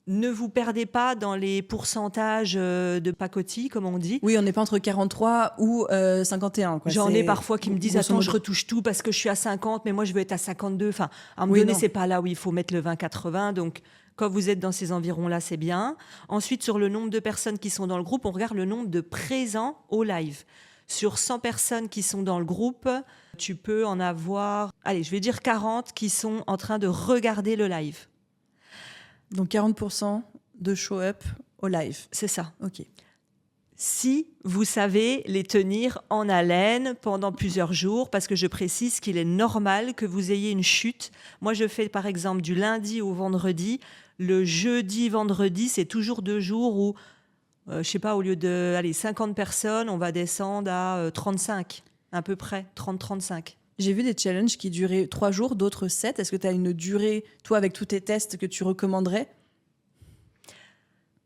Ne vous perdez pas dans les pourcentages de pacotille, comme on dit. Oui, on n'est pas entre 43 ou 51. Quoi. J'en C'est- ai parfois qui me disent grosso attends, je modo. retouche tout parce que je suis à 50, mais moi je veux être à 52. Enfin, à un moment Oui, donné, non. c'est pas là où il faut mettre le 20-80. Donc, quand vous êtes dans ces environs-là, c'est bien. Ensuite, sur le nombre de personnes qui sont dans le groupe, on regarde le nombre de présents au live. Sur 100 personnes qui sont dans le groupe, tu peux en avoir, allez, je vais dire 40 qui sont en train de regarder le live. Donc 40% de show-up au live. C'est ça. Ok. Si vous savez les tenir en haleine pendant plusieurs jours, parce que je précise qu'il est normal que vous ayez une chute. Moi, je fais par exemple du lundi au vendredi. Le jeudi, vendredi, c'est toujours 2 jours où, je sais pas, au lieu de 50 personnes, on va descendre à 35, à peu près, 30-35. J'ai vu des challenges qui duraient 3 jours, d'autres 7. Est-ce que tu as une durée, toi, avec tous tes tests, que tu recommanderais?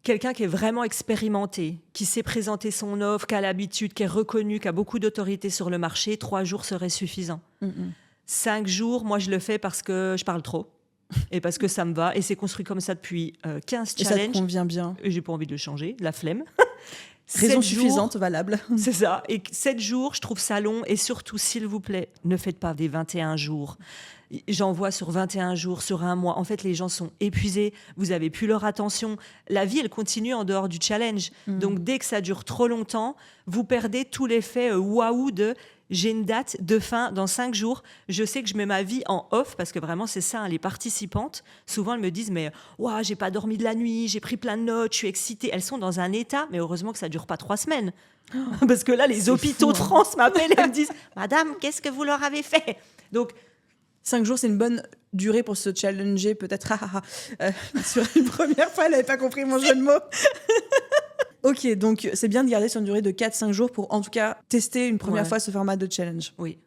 Quelqu'un qui est vraiment expérimenté, qui sait présenter son offre, qui a l'habitude, qui est reconnu, qui a beaucoup d'autorité sur le marché, 3 jours serait suffisant. 5 jours, moi je le fais parce que je parle trop et parce que ça me va. Et c'est construit comme ça depuis 15 Et ça te challenges. convient bien. Et j'ai pas envie de le changer, la flemme. Raison 7 jours, suffisante, valable. c'est ça. Et 7 jours, je trouve ça long. Et surtout, s'il vous plaît, ne faites pas des 21 jours. J'en vois sur 21 jours, sur un mois. En fait, les gens sont épuisés. Vous avez plus leur attention. La vie, elle continue en dehors du challenge. Donc, dès que ça dure trop longtemps, vous perdez tout l'effet waouh de j'ai une date de fin dans 5 jours. Je sais que je mets ma vie en off parce que vraiment, c'est ça. Les participantes, souvent, elles me disent mais ouah, j'ai pas dormi de la nuit, j'ai pris plein de notes, je suis excitée. Elles sont dans un état, mais heureusement que ça dure pas 3 semaines. Parce que là, les C'est hôpitaux fou, de hein. France m'appellent et me disent Madame, qu'est-ce que vous leur avez fait? Donc, 5 jours, c'est une bonne durée pour se challenger, peut-être. Sur une première fois, elle n'avait pas compris mon jeu de mots. Ok, donc c'est bien de garder sur une durée de 4-5 jours pour en tout cas tester une première Ouais. fois ce format de challenge. oui.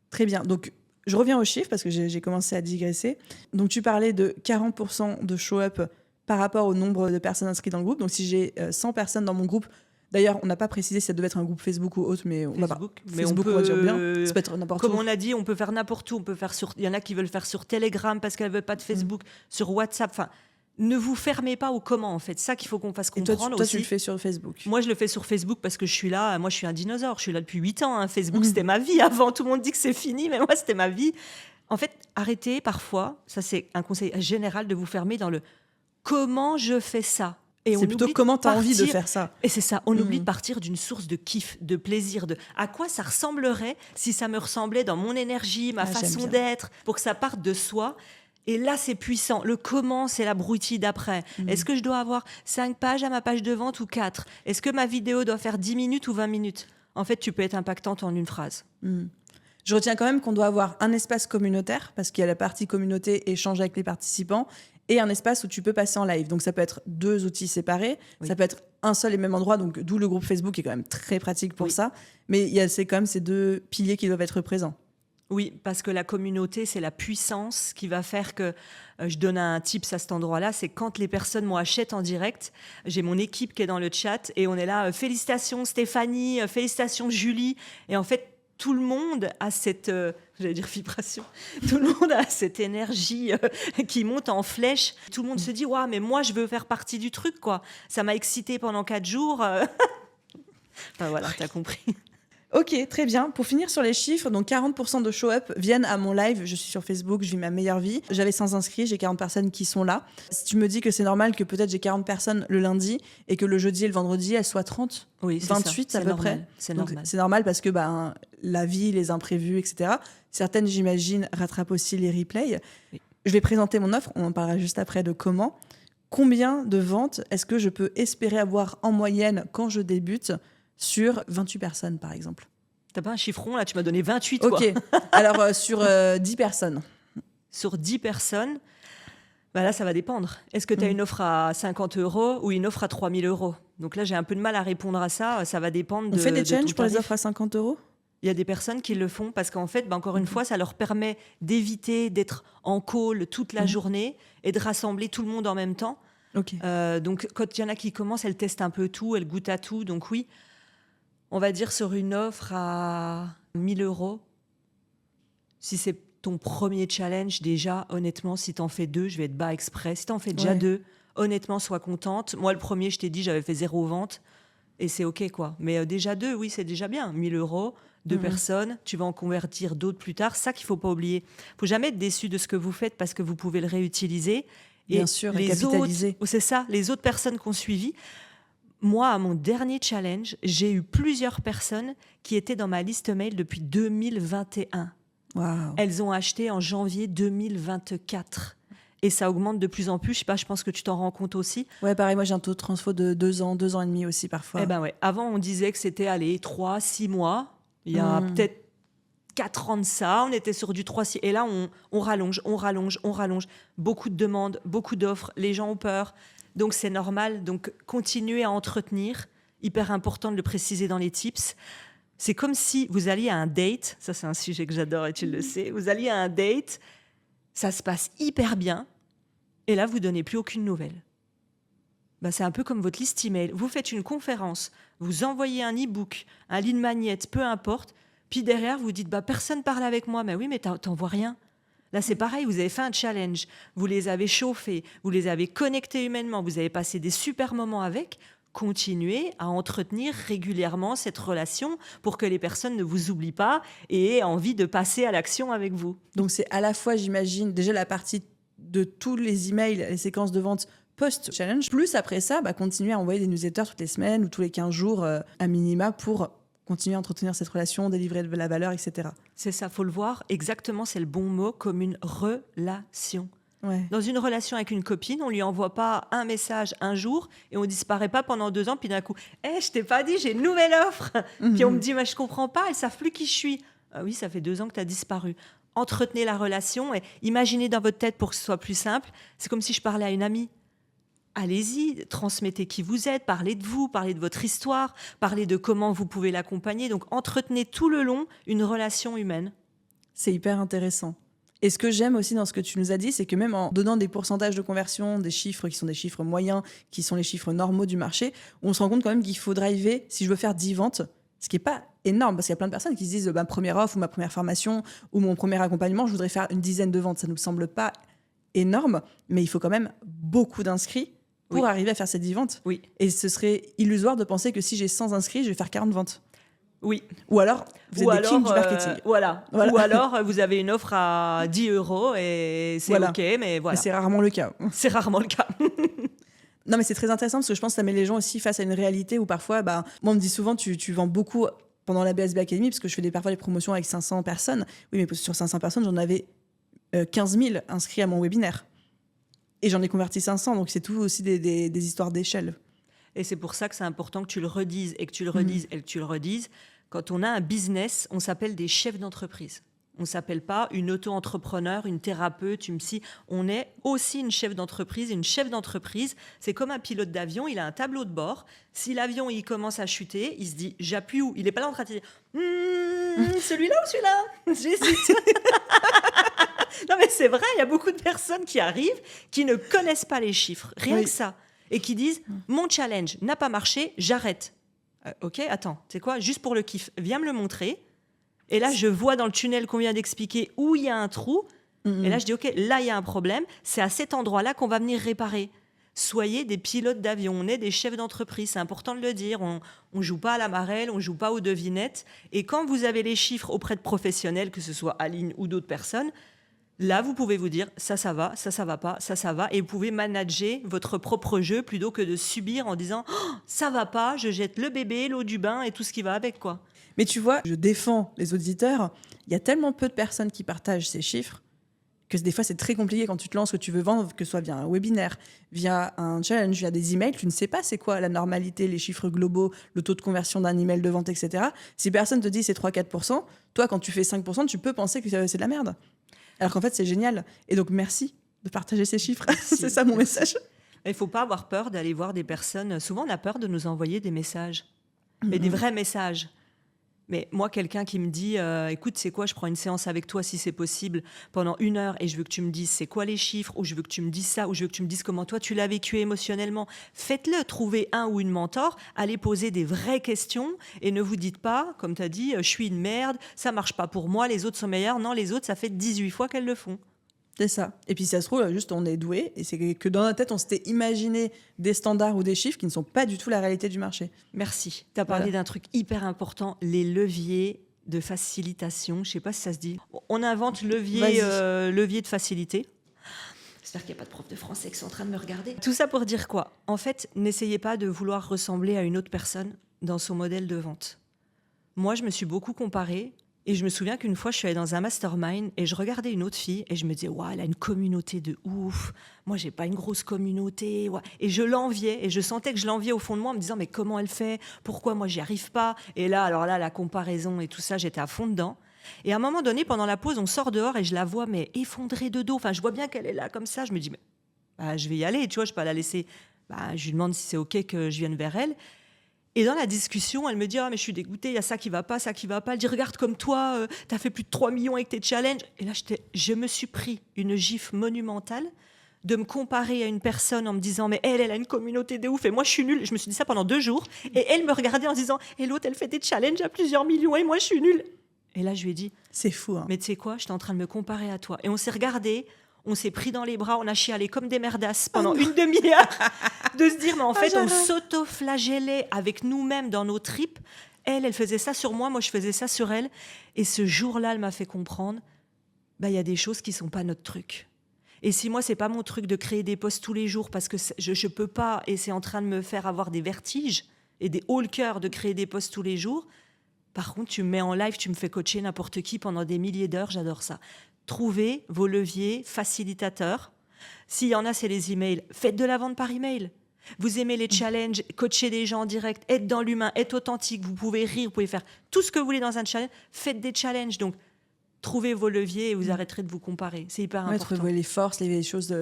Très bien. Donc, je reviens aux chiffres parce que j'ai commencé à digresser. Donc, tu parlais de 40% de show-up par rapport au nombre de personnes inscrites dans le groupe. Donc, si j'ai 100 personnes dans mon groupe, d'ailleurs, on n'a pas précisé si ça devait être un groupe Facebook ou autre, mais on va pas. Facebook, Facebook, on va dire bien. Ça peut être n'importe Comme où. on a dit, on peut faire n'importe où. On peut faire sur. Il y en a qui veulent faire sur Telegram parce qu'elles veulent pas de Facebook, sur WhatsApp. Enfin, ne vous fermez pas au comment. En fait, ça qu'il faut qu'on fasse Et toi, comprendre tu aussi. le fais sur Facebook. Moi, je le fais sur Facebook parce que je suis là. Moi, je suis un dinosaure. Je suis là depuis 8 ans. Facebook, c'était ma vie avant. Tout le monde dit que c'est fini, mais moi, c'était ma vie. En fait, arrêtez parfois. Ça, c'est un conseil général de vous fermer dans le comment je fais ça. Et on C'est plutôt oublie comment tu as envie de partir- faire ça. Et c'est ça, on oublie de partir d'une source de kiff, de plaisir, de à quoi ça ressemblerait si ça me ressemblait dans mon énergie, ma Ah, j'aime façon bien. d'être, pour que ça parte de soi. Et là, c'est puissant. Le comment, c'est l'abruti d'après. Est-ce que je dois avoir 5 pages à ma page de vente ou 4? Est-ce que ma vidéo doit faire 10 minutes ou 20 minutes? En fait, tu peux être impactante en une phrase. Je retiens quand même qu'on doit avoir un espace communautaire, parce qu'il y a la partie communauté, échange avec les participants, et un espace où tu peux passer en live. Donc ça peut être 2 outils séparés, ça peut être un seul et même endroit, donc d'où le groupe Facebook est quand même très pratique pour ça. Mais c'est quand même ces 2 piliers qui doivent être présents. Oui, parce que la communauté, c'est la puissance qui va faire que, je donne un tips à cet endroit-là, c'est quand les personnes m'achètent en direct, j'ai mon équipe qui est dans le chat et on est là, félicitations Stéphanie, félicitations Julie. Et en fait, tout le monde a cette, j'allais dire vibration, tout le monde a cette énergie qui monte en flèche. Tout le monde se dit, waouh, mais moi, je veux faire partie du truc, quoi. Ça m'a excité pendant 4 jours. Enfin voilà, t'as compris. Ok, très bien. Pour finir sur les chiffres, donc 40% de show-up viennent à mon live. Je suis sur Facebook, je vis ma meilleure vie. J'avais 100 inscrits, j'ai 40 personnes qui sont là. Si tu me dis que c'est normal que peut-être j'ai 40 personnes le lundi et que le jeudi et le vendredi, elles soient 30, oui, 28 à peu près. C'est donc, normal. C'est normal parce que la vie, les imprévus, etc. Certaines, j'imagine, rattrapent aussi les replays. Oui. Je vais présenter mon offre, on en parlera juste après de comment. Combien de ventes est-ce que je peux espérer avoir en moyenne quand je débute sur 28 personnes, par exemple? T'as pas un chiffron, là? Tu m'as donné 28, quoi. Ok. Alors, sur 10 personnes. Sur 10 personnes, là, ça va dépendre. Est-ce que tu as une offre à 50 € ou une offre à 3 000 €? Donc là, j'ai un peu de mal à répondre à ça. Ça va dépendre de... On fait des challenges pour les offres à 50 €? Il y a des personnes qui le font parce qu'en fait, encore une fois, ça leur permet d'éviter d'être en call toute la journée et de rassembler tout le monde en même temps. Okay. Donc, quand il y en a qui commencent, elles testent un peu tout, elles goûtent à tout. Donc oui, on va dire sur une offre à 1 000 €, si c'est ton premier challenge, déjà, honnêtement, si t'en fais 2, je vais être bas exprès. Si t'en fais déjà 2, honnêtement, sois contente. Moi, le premier, je t'ai dit, j'avais fait 0 vente et c'est OK, quoi. Mais déjà 2, oui, c'est déjà bien. 1 000 €, 2 personnes, tu vas en convertir d'autres plus tard. Ça qu'il faut pas oublier. Faut jamais être déçu de ce que vous faites parce que vous pouvez le réutiliser. Bien sûr, et capitaliser. C'est ça, les autres personnes qui ont suivi. Moi, à mon dernier challenge, j'ai eu plusieurs personnes qui étaient dans ma liste mail depuis 2021. Wow. Elles ont acheté en janvier 2024. Et ça augmente de plus en plus. Je sais pas, je pense que tu t'en rends compte aussi. Ouais, pareil, moi j'ai un taux de transfo de 2 ans, 2 ans et demi aussi parfois. Eh ben ouais. Avant, on disait que c'était 3, 6 mois. Il y a peut-être 4 ans de ça. On était sur du 3, 6. Et là, on rallonge. Beaucoup de demandes, beaucoup d'offres. Les gens ont peur. Donc, c'est normal. Donc, continuez à entretenir. Hyper important de le préciser dans les tips. C'est comme si vous alliez à un date. Ça, c'est un sujet que j'adore et tu le sais. Vous alliez à un date. Ça se passe hyper bien. Et là, vous ne donnez plus aucune nouvelle. C'est un peu comme votre liste email. Vous faites une conférence. Vous envoyez un e-book, un lead magnet, peu importe. Puis derrière, vous dites personne parle avec moi. Mais oui, mais t'en vois rien. Là, c'est pareil, vous avez fait un challenge, vous les avez chauffés, vous les avez connectés humainement, vous avez passé des super moments avec. Continuez à entretenir régulièrement cette relation pour que les personnes ne vous oublient pas et aient envie de passer à l'action avec vous. Donc, c'est à la fois, j'imagine, déjà la partie de tous les emails, les séquences de vente post-challenge, plus après ça, continuer à envoyer des newsletters toutes les semaines ou tous les 15 jours à minima pour continuer à entretenir cette relation, délivrer de la valeur, etc. C'est ça, faut le voir. Exactement, c'est le bon mot, comme une relation. Ouais. Dans une relation avec une copine, on lui envoie pas un message un jour et on disparaît pas pendant 2 ans. Puis d'un coup, je t'ai pas dit, j'ai une nouvelle offre. Puis on me dit, je comprends pas, elles savent plus qui je suis. Ah oui, ça fait 2 ans que tu as disparu. Entretenez la relation et imaginez dans votre tête pour que ce soit plus simple. C'est comme si je parlais à une amie. Allez-y, transmettez qui vous êtes, parlez de vous, parlez de votre histoire, parlez de comment vous pouvez l'accompagner. Donc, entretenez tout le long une relation humaine. C'est hyper intéressant. Et ce que j'aime aussi dans ce que tu nous as dit, c'est que même en donnant des pourcentages de conversion, des chiffres qui sont des chiffres moyens, qui sont les chiffres normaux du marché, on se rend compte quand même qu'il faut driver, si je veux faire 10 ventes, ce qui n'est pas énorme, parce qu'il y a plein de personnes qui se disent ma première offre ou ma première formation ou mon premier accompagnement, je voudrais faire une dizaine de ventes. Ça ne nous semble pas énorme, mais il faut quand même beaucoup d'inscrits pour arriver à faire ces 10 ventes. Oui. Et ce serait illusoire de penser que si j'ai 100 inscrits, je vais faire 40 ventes. Oui. Ou alors, vous êtes des kings du marketing. Voilà. Ou alors, vous avez une offre à 10 € et c'est OK, mais voilà. Mais c'est rarement le cas. C'est rarement le cas. Non, mais c'est très intéressant parce que je pense que ça met les gens aussi face à une réalité où parfois, moi, on me dit souvent, tu vends beaucoup pendant la BSB Academy parce que je fais parfois des promotions avec 500 personnes. Oui, mais sur 500 personnes, j'en avais 15 000 inscrits à mon webinaire. Et j'en ai converti 500, donc c'est tout aussi des histoires d'échelle. Et c'est pour ça que c'est important que tu le redises et que tu le redises et que tu le redises, Quand on a un business, on s'appelle des chefs d'entreprise. On ne s'appelle pas une auto-entrepreneur, une thérapeute, une psy. On est aussi une chef d'entreprise. Une chef d'entreprise, c'est comme un pilote d'avion. Il a un tableau de bord. Si l'avion il commence à chuter, il se dit j'appuie où ? Il n'est pas là en train de dire celui-là ou celui-là ? J'hésite. Non mais c'est vrai, il y a beaucoup de personnes qui arrivent, qui ne connaissent pas les chiffres, rien que ça, et qui disent mon challenge n'a pas marché, j'arrête. Ok, attends, tu sais quoi ? Juste pour le kiff, viens me le montrer. Et là, je vois dans le tunnel qu'on vient d'expliquer où il y a un trou. Et là, je dis, OK, là, il y a un problème. C'est à cet endroit-là qu'on va venir réparer. Soyez des pilotes d'avion. On est des chefs d'entreprise. C'est important de le dire. On ne joue pas à la marelle, on ne joue pas aux devinettes. Et quand vous avez les chiffres auprès de professionnels, que ce soit Aline ou d'autres personnes, là, vous pouvez vous dire, ça va, ça va pas, ça va. Et vous pouvez manager votre propre jeu plutôt que de subir en disant, ça va pas, je jette le bébé, l'eau du bain et tout ce qui va avec, quoi. Mais tu vois, je défends les auditeurs. Il y a tellement peu de personnes qui partagent ces chiffres que des fois, c'est très compliqué quand tu te lances, que tu veux vendre, que ce soit via un webinaire, via un challenge, via des emails. Tu ne sais pas c'est quoi la normalité, les chiffres globaux, le taux de conversion d'un email de vente, etc. Si personne te dit c'est 3-4%, toi, quand tu fais 5%, tu peux penser que c'est de la merde. Alors qu'en fait, c'est génial. Et donc, merci de partager ces chiffres. C'est ça mon message. Il ne faut pas avoir peur d'aller voir des personnes. Souvent, on a peur de nous envoyer des messages, mais des vrais messages. Mais moi, quelqu'un qui me dit écoute, c'est quoi, je prends une séance avec toi si c'est possible pendant 1 heure et je veux que tu me dises c'est quoi les chiffres, ou je veux que tu me dises ça, ou je veux que tu me dises comment toi tu l'as vécu émotionnellement. Faites-le, trouvez un ou une mentor, allez poser des vraies questions et ne vous dites pas, comme tu as dit, je suis une merde, ça marche pas pour moi, les autres sont meilleurs. Non, les autres, ça fait 18 fois qu'elles le font. C'est ça. Et puis, si ça se trouve, juste, on est doué. Et c'est que dans notre tête, on s'était imaginé des standards ou des chiffres qui ne sont pas du tout la réalité du marché. Merci. Tu as parlé d'un truc hyper important, les leviers de facilitation. Je ne sais pas si ça se dit. On invente levier de facilité. J'espère qu'il n'y a pas de prof de français qui sont en train de me regarder. Tout ça pour dire quoi ? En fait, n'essayez pas de vouloir ressembler à une autre personne dans son modèle de vente. Moi, je me suis beaucoup comparée. Et je me souviens qu'une fois, je suis allée dans un mastermind et je regardais une autre fille et je me disais, ouais, elle a une communauté de ouf. Moi, j'ai pas une grosse communauté. Ouais. Et je l'enviais et je sentais que je l'enviais au fond de moi en me disant, mais comment elle fait ? Pourquoi moi, j'y arrive pas ? Et là, alors là, la comparaison et tout ça, j'étais à fond dedans. Et à un moment donné, pendant la pause, on sort dehors et je la vois, mais effondrée de dos. Enfin, je vois bien qu'elle est là comme ça. Je me dis, mais je vais y aller, tu vois, je peux pas la laisser. Je lui demande si c'est OK que je vienne vers elle. Et dans la discussion, elle me dit « Ah, mais je suis dégoûtée, il y a ça qui va pas, ça qui va pas. » Elle dit « Regarde comme toi, t'as fait plus de 3 millions avec tes challenges. » Et là, je me suis pris une gifle monumentale de me comparer à une personne en me disant « Mais elle a une communauté de ouf et moi, je suis nulle. » Je me suis dit ça pendant 2 jours. Et elle me regardait en se disant « Et l'autre, elle fait des challenges à plusieurs millions et moi, je suis nulle. » Et là, je lui ai dit « C'est fou, hein. Mais tu sais quoi, j'étais en train de me comparer à toi. » Et on s'est regardés. On s'est pris dans les bras, on a chialé comme des merdasses pendant une demi-heure de se dire, mais en fait, on s'auto-flagellait avec nous-mêmes dans nos tripes. Elle faisait ça sur moi, moi, je faisais ça sur elle. Et ce jour-là, elle m'a fait comprendre, il y a des choses qui ne sont pas notre truc. Et si moi, ce n'est pas mon truc de créer des posts tous les jours parce que je ne peux pas, et c'est en train de me faire avoir des vertiges et des hauts le cœur de créer des posts tous les jours, par contre, tu me mets en live, tu me fais coacher n'importe qui pendant des milliers d'heures, j'adore ça. Trouvez vos leviers facilitateurs. S'il y en a, c'est les emails. Faites de la vente par email. Vous aimez les challenges, coacher des gens en direct, être dans l'humain, être authentique. Vous pouvez rire, vous pouvez faire tout ce que vous voulez dans un challenge. Faites des challenges. Donc, trouvez vos leviers et vous arrêterez de vous comparer. C'est hyper important. Trouvez les forces, les choses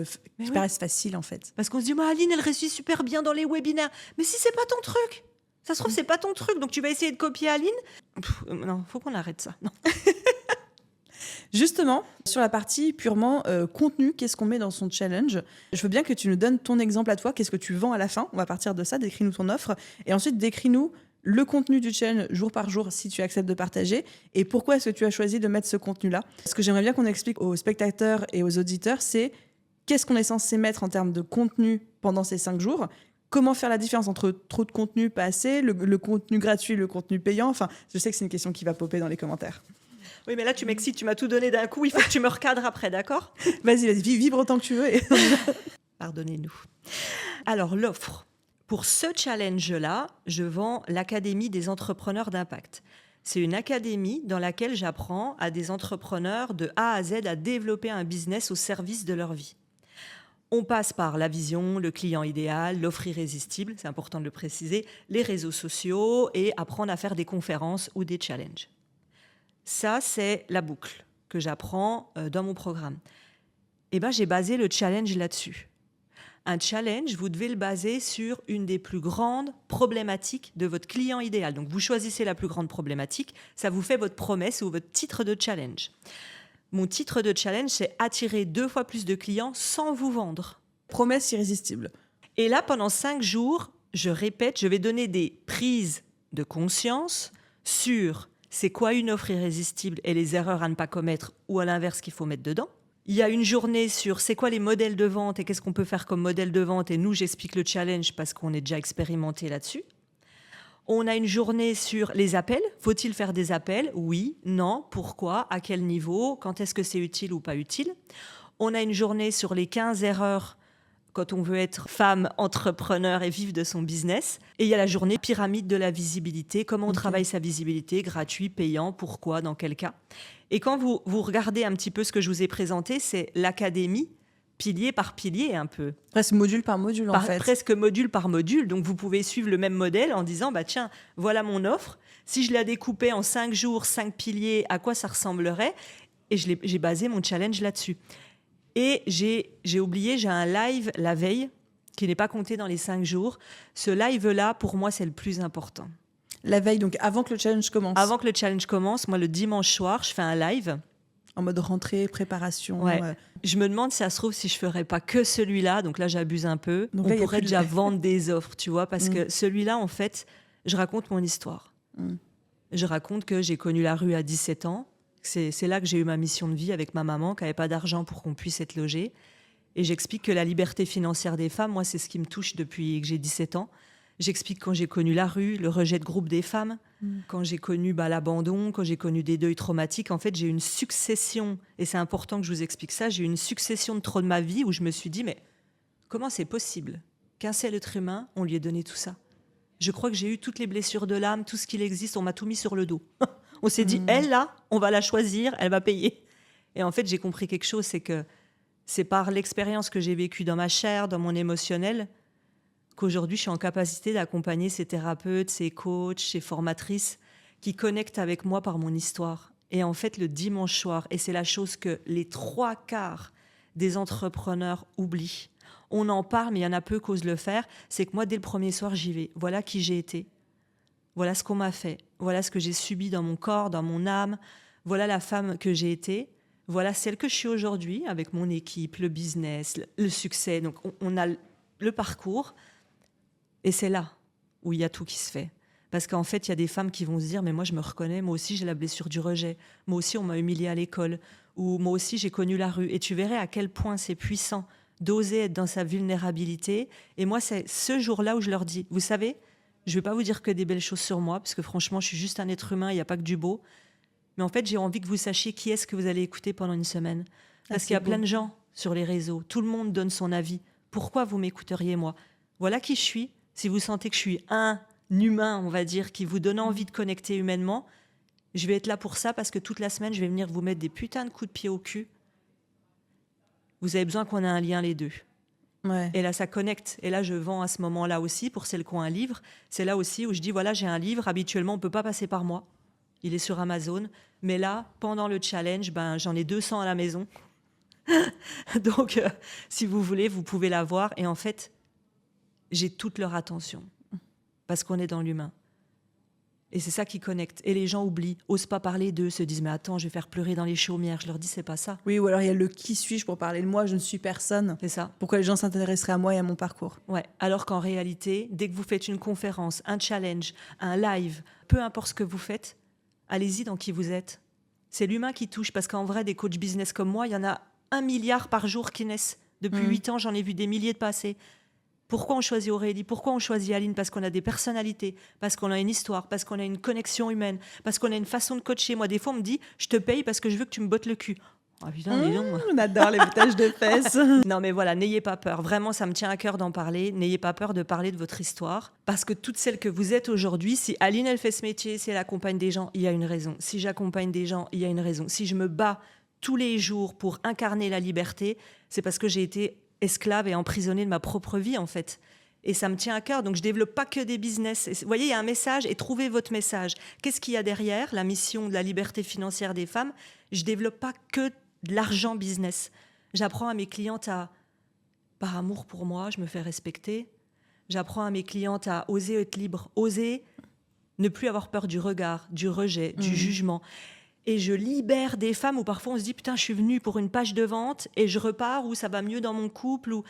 qui paraissent faciles, en fait. Parce qu'on se dit, Aline, elle réussit super bien dans les webinaires. Mais si c'est pas ton truc, ça se trouve, c'est pas ton truc. Donc, tu vas essayer de copier Aline. Non, faut qu'on arrête ça. Non. Justement, sur la partie purement contenu, qu'est-ce qu'on met dans son challenge ? Je veux bien que tu nous donnes ton exemple à toi. Qu'est-ce que tu vends à la fin ? On va partir de ça. Décris-nous ton offre. Et ensuite, décris-nous le contenu du challenge jour par jour, si tu acceptes de partager. Et pourquoi est-ce que tu as choisi de mettre ce contenu-là ? Ce que j'aimerais bien qu'on explique aux spectateurs et aux auditeurs, c'est qu'est-ce qu'on est censé mettre en termes de contenu pendant ces 5 jours ? Comment faire la différence entre trop de contenu, pas assez, le contenu gratuit, le contenu payant ? Enfin, je sais que c'est une question qui va popper dans les commentaires. Oui, mais là, tu m'excites, tu m'as tout donné d'un coup, il faut que tu me recadres après, d'accord ? Vas-y, vibre autant que tu veux. Pardonnez-nous. Alors, l'offre. Pour ce challenge-là, je vends l'Académie des entrepreneurs d'impact. C'est une académie dans laquelle j'apprends à des entrepreneurs de A à Z à développer un business au service de leur vie. On passe par la vision, le client idéal, l'offre irrésistible, c'est important de le préciser, les réseaux sociaux et apprendre à faire des conférences ou des challenges. Ça, c'est la boucle que j'apprends dans mon programme. Et ben, j'ai basé le challenge là-dessus. Un challenge, vous devez le baser sur une des plus grandes problématiques de votre client idéal. Donc, vous choisissez la plus grande problématique, ça vous fait votre promesse ou votre titre de challenge. Mon titre de challenge, c'est attirer 2 fois plus de clients sans vous vendre. Promesse irrésistible. Et là, pendant 5 jours, je répète, je vais donner des prises de conscience sur c'est quoi une offre irrésistible et les erreurs à ne pas commettre ou à l'inverse qu'il faut mettre dedans. Il y a une journée sur c'est quoi les modèles de vente et qu'est-ce qu'on peut faire comme modèle de vente. Et nous, j'explique le challenge parce qu'on est déjà expérimenté là-dessus. On a une journée sur les appels. Faut-il faire des appels ? Oui, non, pourquoi, à quel niveau, quand est-ce que c'est utile ou pas utile ? On a une journée sur les 15 erreurs quand on veut être femme, entrepreneur et vivre de son business. Et il y a la journée pyramide de la visibilité, comment on travaille sa visibilité, gratuit, payant, pourquoi, dans quel cas. Et quand vous regardez un petit peu ce que je vous ai présenté, c'est l'académie, pilier par pilier un peu. Presque module par module, en fait. Presque module par module. Donc, vous pouvez suivre le même modèle en disant, bah, tiens, voilà mon offre. Si je la découpais en 5 jours, 5 piliers, à quoi ça ressemblerait ? Et j'ai basé mon challenge là-dessus. Et j'ai oublié, j'ai un live la veille qui n'est pas compté dans les 5 jours. Ce live-là, pour moi, c'est le plus important. La veille, donc avant que le challenge commence. Avant que le challenge commence, moi, le dimanche soir, je fais un live. En mode rentrée, préparation. Ouais. Je me demande si ça se trouve si je ferais pas que celui-là. Donc là, j'abuse un peu. Donc on là, pourrait déjà vendre des offres, tu vois, parce que celui-là, en fait, je raconte mon histoire. Je raconte que j'ai connu la rue à 17 ans. C'est là que j'ai eu ma mission de vie avec ma maman, qui n'avait pas d'argent pour qu'on puisse être logé. Et j'explique que la liberté financière des femmes, moi, c'est ce qui me touche depuis que j'ai 17 ans. J'explique quand j'ai connu la rue, le rejet de groupe des femmes, quand j'ai connu l'abandon, quand j'ai connu des deuils traumatiques. En fait, j'ai eu une succession, et c'est important que je vous explique ça, j'ai eu une succession de trop de ma vie où je me suis dit, mais comment c'est possible qu'un seul être humain, on lui ait donné tout ça ? Je crois que j'ai eu toutes les blessures de l'âme, tout ce qu'il existe, on m'a tout mis sur le dos. On s'est dit, elle, là, on va la choisir, elle va payer. Et en fait, j'ai compris quelque chose, c'est que c'est par l'expérience que j'ai vécue dans ma chair, dans mon émotionnel, qu'aujourd'hui, je suis en capacité d'accompagner ces thérapeutes, ces coachs, ces formatrices qui connectent avec moi par mon histoire. Et en fait, le dimanche soir, et c'est la chose que les 3/4 des entrepreneurs oublient, on en parle, mais il y en a peu qui osent le faire, c'est que moi, dès le premier soir, j'y vais. Voilà qui j'ai été. Voilà ce qu'on m'a fait. Voilà ce que j'ai subi dans mon corps, dans mon âme. Voilà la femme que j'ai été. Voilà celle que je suis aujourd'hui, avec mon équipe, le business, le succès. Donc, on a le parcours. Et c'est là où il y a tout qui se fait. Parce qu'en fait, il y a des femmes qui vont se dire « Mais moi, je me reconnais. Moi aussi, j'ai la blessure du rejet. Moi aussi, on m'a humiliée à l'école. Ou moi aussi, j'ai connu la rue. » Et tu verrais à quel point c'est puissant d'oser être dans sa vulnérabilité. Et moi, c'est ce jour-là où je leur dis « Vous savez, je ne vais pas vous dire que des belles choses sur moi, parce que franchement, je suis juste un être humain, il n'y a pas que du beau. Mais en fait, j'ai envie que vous sachiez qui est-ce que vous allez écouter pendant une semaine. Parce qu'il y a plein de gens sur les réseaux. Tout le monde donne son avis. Pourquoi vous m'écouteriez, moi ? Voilà qui je suis. Si vous sentez que je suis un humain, on va dire, qui vous donne envie de connecter humainement, je vais être là pour ça parce que toute la semaine, je vais venir vous mettre des putains de coups de pied au cul. Vous avez besoin qu'on ait un lien les deux. Ouais. Et là, ça connecte. Et là, je vends à ce moment-là aussi, pour celles qui ont un livre. C'est là aussi où je dis, voilà, j'ai un livre. Habituellement, on ne peut pas passer par moi. Il est sur Amazon. Mais là, pendant le challenge, j'en ai 200 à la maison. Donc, si vous voulez, vous pouvez l'avoir. Et en fait, j'ai toute leur attention. Parce qu'on est dans l'humain. Et c'est ça qui connecte. Et les gens oublient, osent pas parler d'eux, se disent « Mais attends, je vais faire pleurer dans les chaumières. » Je leur dis « C'est pas ça. » Oui, ou alors il y a le « qui suis-je » pour parler de moi, je ne suis personne. C'est ça. Pourquoi les gens s'intéresseraient à moi et à mon parcours ? Ouais. Alors qu'en réalité, dès que vous faites une conférence, un challenge, un live, peu importe ce que vous faites, allez-y dans qui vous êtes. C'est l'humain qui touche. Parce qu'en vrai, des coachs business comme moi, il y en a 1 milliard par jour qui naissent. Depuis 8 ans, j'en ai vu des milliers de passer. Pourquoi on choisit Aurélie ? Pourquoi on choisit Aline ? Parce qu'on a des personnalités, parce qu'on a une histoire, parce qu'on a une connexion humaine, parce qu'on a une façon de coacher. Moi, des fois, on me dit « Je te paye parce que je veux que tu me bottes le cul. » Oh putain, dis donc. On adore les boutages de fesses. Non, mais voilà, n'ayez pas peur. Vraiment, ça me tient à cœur d'en parler. N'ayez pas peur de parler de votre histoire. Parce que toutes celles que vous êtes aujourd'hui, si Aline, elle fait ce métier, si elle accompagne des gens, il y a une raison. Si j'accompagne des gens, il y a une raison. Si je me bats tous les jours pour incarner la liberté, c'est parce que j'ai été esclave et emprisonnée de ma propre vie, en fait. Et ça me tient à cœur, donc je développe pas que des business. Et vous voyez, il y a un message, et trouvez votre message. Qu'est-ce qu'il y a derrière la mission de la liberté financière des femmes? Je développe pas que de l'argent business. J'apprends à mes clientes par amour pour moi, je me fais respecter. J'apprends à mes clientes à oser être libres, oser ne plus avoir peur du regard, du rejet, du jugement. Et je libère des femmes où parfois on se dit « Putain, je suis venue pour une page de vente et je repars où ça va mieux dans mon couple. » ou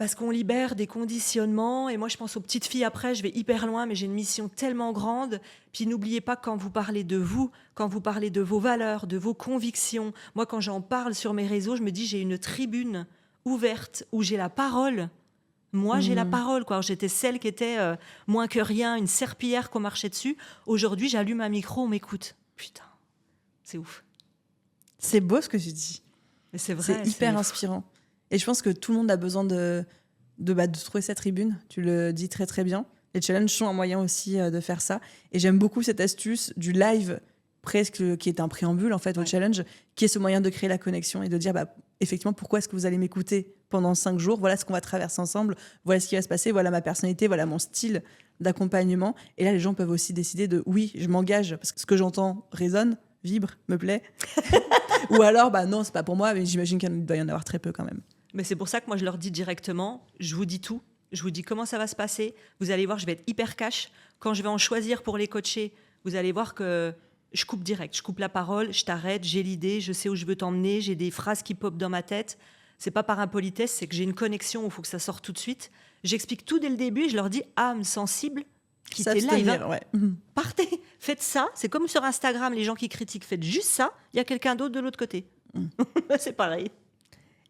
Parce qu'on libère des conditionnements. Et moi, je pense aux petites filles après, je vais hyper loin, mais j'ai une mission tellement grande. Puis n'oubliez pas, quand vous parlez de vous, quand vous parlez de vos valeurs, de vos convictions, moi, quand j'en parle sur mes réseaux, je me dis j'ai une tribune ouverte où j'ai la parole. Moi, j'ai la parole, quoi. J'étais celle qui était moins que rien, une serpillière qu'on marchait dessus. Aujourd'hui, j'allume un micro, on m'écoute. Putain, c'est ouf. C'est beau ce que tu dis. Mais c'est vrai. C'est hyper inspirant. Et je pense que tout le monde a besoin de trouver sa tribune. Tu le dis très très bien. Les challenges sont un moyen aussi de faire ça. Et j'aime beaucoup cette astuce du live, presque qui est un préambule en fait au challenge, qui est ce moyen de créer la connexion et de dire effectivement pourquoi est-ce que vous allez m'écouter pendant 5 jours, voilà ce qu'on va traverser ensemble, voilà ce qui va se passer, voilà ma personnalité, voilà mon style d'accompagnement. Et là les gens peuvent aussi décider de oui, je m'engage parce que ce que j'entends résonne, vibre, me plaît. Ou alors non, c'est pas pour moi, mais j'imagine qu'il doit y en avoir très peu quand même. Mais c'est pour ça que moi je leur dis directement, je vous dis tout, je vous dis comment ça va se passer, vous allez voir, je vais être hyper cash. Quand je vais en choisir pour les coacher, vous allez voir que je coupe direct, je coupe la parole, je t'arrête, j'ai l'idée, je sais où je veux t'emmener, j'ai des phrases qui popent dans ma tête. C'est pas par impolitesse, c'est que j'ai une connexion où il faut que ça sorte tout de suite. J'explique tout dès le début et je leur dis âme sensible, quittez live. Partez, faites ça. C'est comme sur Instagram, les gens qui critiquent, faites juste ça. Il y a quelqu'un d'autre de l'autre côté. C'est pareil.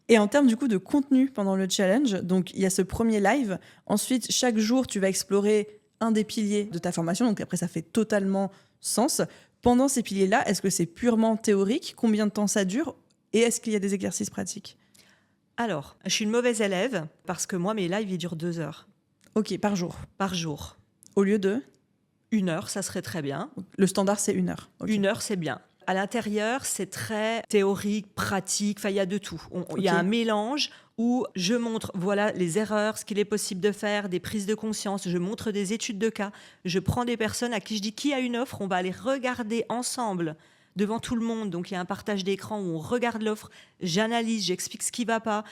Et en termes du coup de contenu pendant le challenge, donc il y a ce premier live. Ensuite, chaque jour, tu vas explorer un des piliers de ta formation. Donc après, ça fait totalement sens. Pendant ces piliers-là, est-ce que c'est purement théorique? Combien de temps ça dure? Et est-ce qu'il y a des exercices pratiques? Alors, je suis une mauvaise élève parce que moi, mes lives, ils durent 2 heures. Ok, par jour. Par jour. Au lieu de 1 heure, ça serait très bien. Le standard, c'est 1 heure. Okay. 1 heure, c'est bien. À l'intérieur, c'est très théorique, pratique. Enfin, il y a de tout. Il y a un mélange où je montre, voilà, les erreurs, ce qu'il est possible de faire, des prises de conscience. Je montre des études de cas. Je prends des personnes à qui je dis qui a une offre. On va aller regarder ensemble devant tout le monde. Donc, il y a un partage d'écran où on regarde l'offre. J'analyse, j'explique ce qui ne va pas.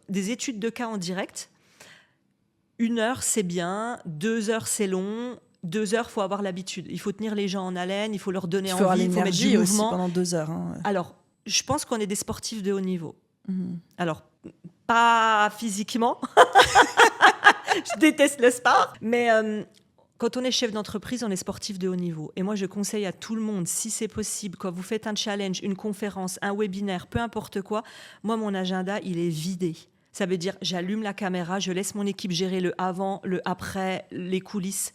Des études de cas en direct. 1 heure, c'est bien. 2 heures, c'est long. 2 heures, il faut avoir l'habitude. Il faut tenir les gens en haleine, il faut leur donner envie, il faut mettre du mouvement. Aussi pendant 2 heures. Hein. Alors, je pense qu'on est des sportifs de haut niveau. Alors, pas physiquement. Je déteste le sport. Mais quand on est chef d'entreprise, on est sportif de haut niveau. Et moi, je conseille à tout le monde, si c'est possible, quand vous faites un challenge, une conférence, un webinaire, peu importe quoi, moi, mon agenda, il est vidé. Ça veut dire, j'allume la caméra, je laisse mon équipe gérer le avant, le après, les coulisses.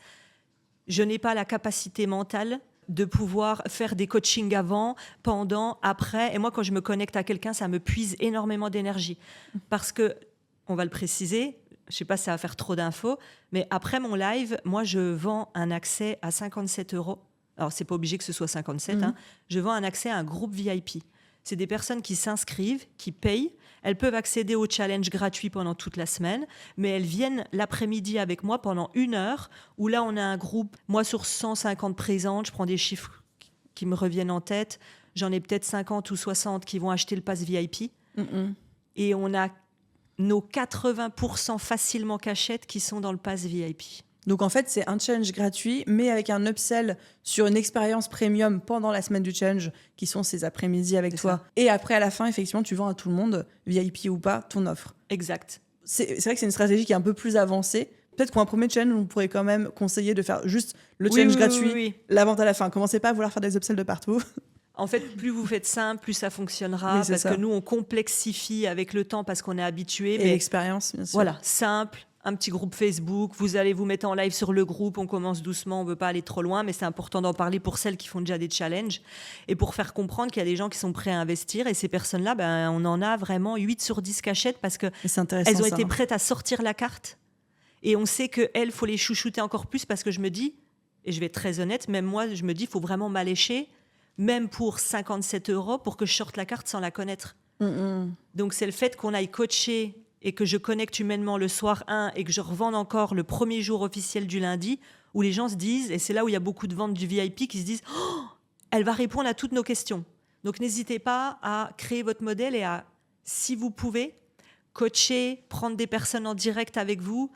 Je n'ai pas la capacité mentale de pouvoir faire des coachings avant, pendant, après. Et moi, quand je me connecte à quelqu'un, ça me puise énormément d'énergie. Parce que, on va le préciser, je ne sais pas si ça va faire trop d'infos, mais après mon live, moi, je vends un accès à 57 €. Alors, ce n'est pas obligé que ce soit 57. Hein. Je vends un accès à un groupe VIP. C'est des personnes qui s'inscrivent, qui payent. Elles peuvent accéder au challenge gratuit pendant toute la semaine, mais elles viennent l'après-midi avec moi pendant 1 heure, où là, on a un groupe, moi, sur 150 présentes, je prends des chiffres qui me reviennent en tête, j'en ai peut-être 50 ou 60 qui vont acheter le pass VIP, et on a nos 80% facilement cachettes qui sont dans le pass VIP. Donc en fait, c'est un challenge gratuit, mais avec un upsell sur une expérience premium pendant la semaine du challenge, qui sont ces après-midi avec toi. Ça. Et après, à la fin, effectivement, tu vends à tout le monde, VIP ou pas, ton offre. Exact. C'est vrai que c'est une stratégie qui est un peu plus avancée. Peut-être pour un premier challenge, on pourrait quand même conseiller de faire juste le challenge gratuit, la vente à la fin. Commencez pas à vouloir faire des upsells de partout. En fait, plus vous faites simple, plus ça fonctionnera. Parce que nous, on complexifie avec le temps parce qu'on est habitué. Et l'expérience, bien sûr. Voilà, simple. Un petit groupe Facebook, vous allez vous mettre en live sur le groupe, on commence doucement, on ne veut pas aller trop loin, mais c'est important d'en parler pour celles qui font déjà des challenges et pour faire comprendre qu'il y a des gens qui sont prêts à investir et ces personnes-là, on en a vraiment 8 sur 10 cachettes parce qu'elles ont été prêtes à sortir la carte et on sait qu'elles, il faut les chouchouter encore plus parce que je me dis, et je vais être très honnête, même moi, je me dis, il faut vraiment m'allécher, même pour 57 € pour que je sorte la carte sans la connaître. Donc, c'est le fait qu'on aille coacher et que je connecte humainement le soir 1 et que je revende encore le premier jour officiel du lundi, où les gens se disent, et c'est là où il y a beaucoup de ventes du VIP qui se disent oh, elle va répondre à toutes nos questions. Donc, n'hésitez pas à créer votre modèle et à, si vous pouvez, coacher, prendre des personnes en direct avec vous.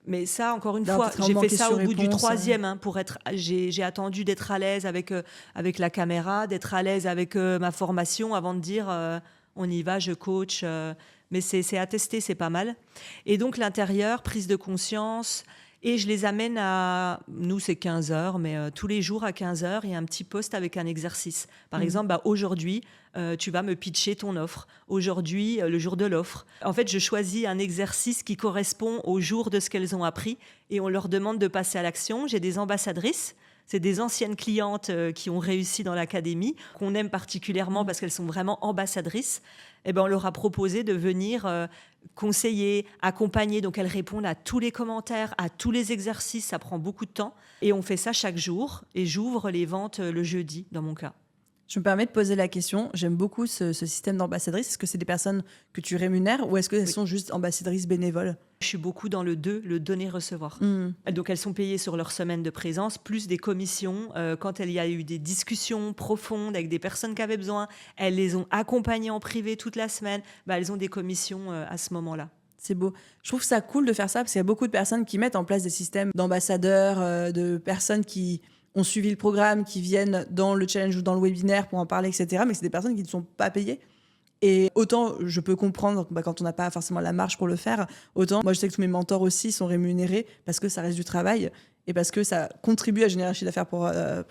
Mais ça, encore une fois, j'ai fait ça au bout du 3e. Pour être, j'ai attendu d'être à l'aise avec la caméra, d'être à l'aise avec ma formation avant de dire on y va, je coach. Mais c'est à tester, c'est pas mal. Et donc, l'intérieur, prise de conscience. Et je les amène à, nous c'est 15 heures, mais tous les jours à 15 heures, il y a un petit post avec un exercice. Par exemple, aujourd'hui, tu vas me pitcher ton offre. Aujourd'hui, le jour de l'offre. En fait, je choisis un exercice qui correspond au jour de ce qu'elles ont appris et on leur demande de passer à l'action. J'ai des ambassadrices. C'est des anciennes clientes qui ont réussi dans l'académie, qu'on aime particulièrement parce qu'elles sont vraiment ambassadrices. Eh ben, on leur a proposé de venir conseiller, accompagner. Donc, elles répondent à tous les commentaires, à tous les exercices. Ça prend beaucoup de temps. Et on fait ça chaque jour. Et j'ouvre les ventes le jeudi, dans mon cas. Je me permets de poser la question. J'aime beaucoup ce système d'ambassadrices. Est-ce que c'est des personnes que tu rémunères ou est-ce qu'elles sont juste ambassadrices bénévoles ? Je suis beaucoup dans le donner-recevoir. Donc, elles sont payées sur leur semaine de présence, plus des commissions. Quand il y a eu des discussions profondes avec des personnes qui avaient besoin, elles les ont accompagnées en privé toute la semaine. Elles ont des commissions à ce moment-là. C'est beau. Je trouve ça cool de faire ça parce qu'il y a beaucoup de personnes qui mettent en place des systèmes d'ambassadeurs, de personnes qui ont suivi le programme, qui viennent dans le challenge ou dans le webinaire pour en parler, etc. Mais c'est des personnes qui ne sont pas payées. Et autant je peux comprendre quand on n'a pas forcément la marge pour le faire, autant moi je sais que tous mes mentors aussi sont rémunérés parce que ça reste du travail et parce que ça contribue à générer un chiffre d'affaires pour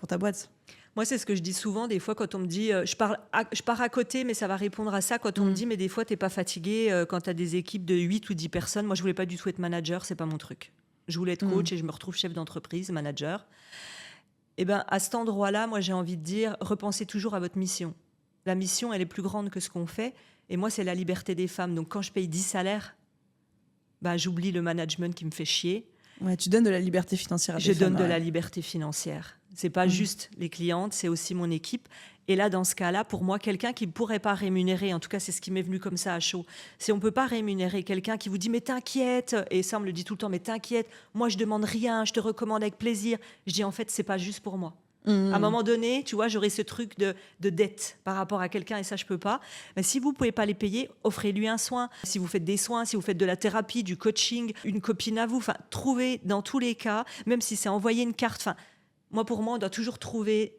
ta boîte. Moi, c'est ce que je dis souvent, des fois, quand on me dit je pars à côté, mais ça va répondre à ça. Quand on me dit, mais des fois, tu n'es pas fatigué quand tu as des équipes de 8 ou 10 personnes. Moi, je ne voulais pas du tout être manager, c'est pas mon truc. Je voulais être coach et je me retrouve chef d'entreprise, manager. Et ben, à cet endroit-là, moi, j'ai envie de dire, repensez toujours à votre mission. La mission, elle est plus grande que ce qu'on fait. Et moi, c'est la liberté des femmes. Donc, quand je paye 10 salaires, j'oublie le management qui me fait chier. Ouais, tu donnes de la liberté financière à tes Je femmes. donne de la liberté financière. C'est pas juste les clientes, c'est aussi mon équipe. Et là, dans ce cas-là, pour moi, quelqu'un qui ne pourrait pas rémunérer, en tout cas, c'est ce qui m'est venu comme ça à chaud, si on ne peut pas rémunérer quelqu'un qui vous dit « mais t'inquiète », et ça, on me le dit tout le temps « mais t'inquiète, moi, je demande rien, je te recommande avec plaisir ». Je dis « en fait, c'est pas juste pour moi ». À un moment donné, tu vois, j'aurais ce truc de dette par rapport à quelqu'un et ça, je peux pas. Mais si vous pouvez pas les payer, offrez-lui un soin. Si vous faites des soins, si vous faites de la thérapie, du coaching, une copine à vous, enfin, trouvez dans tous les cas, même si c'est envoyer une carte, enfin, pour moi, on doit toujours trouver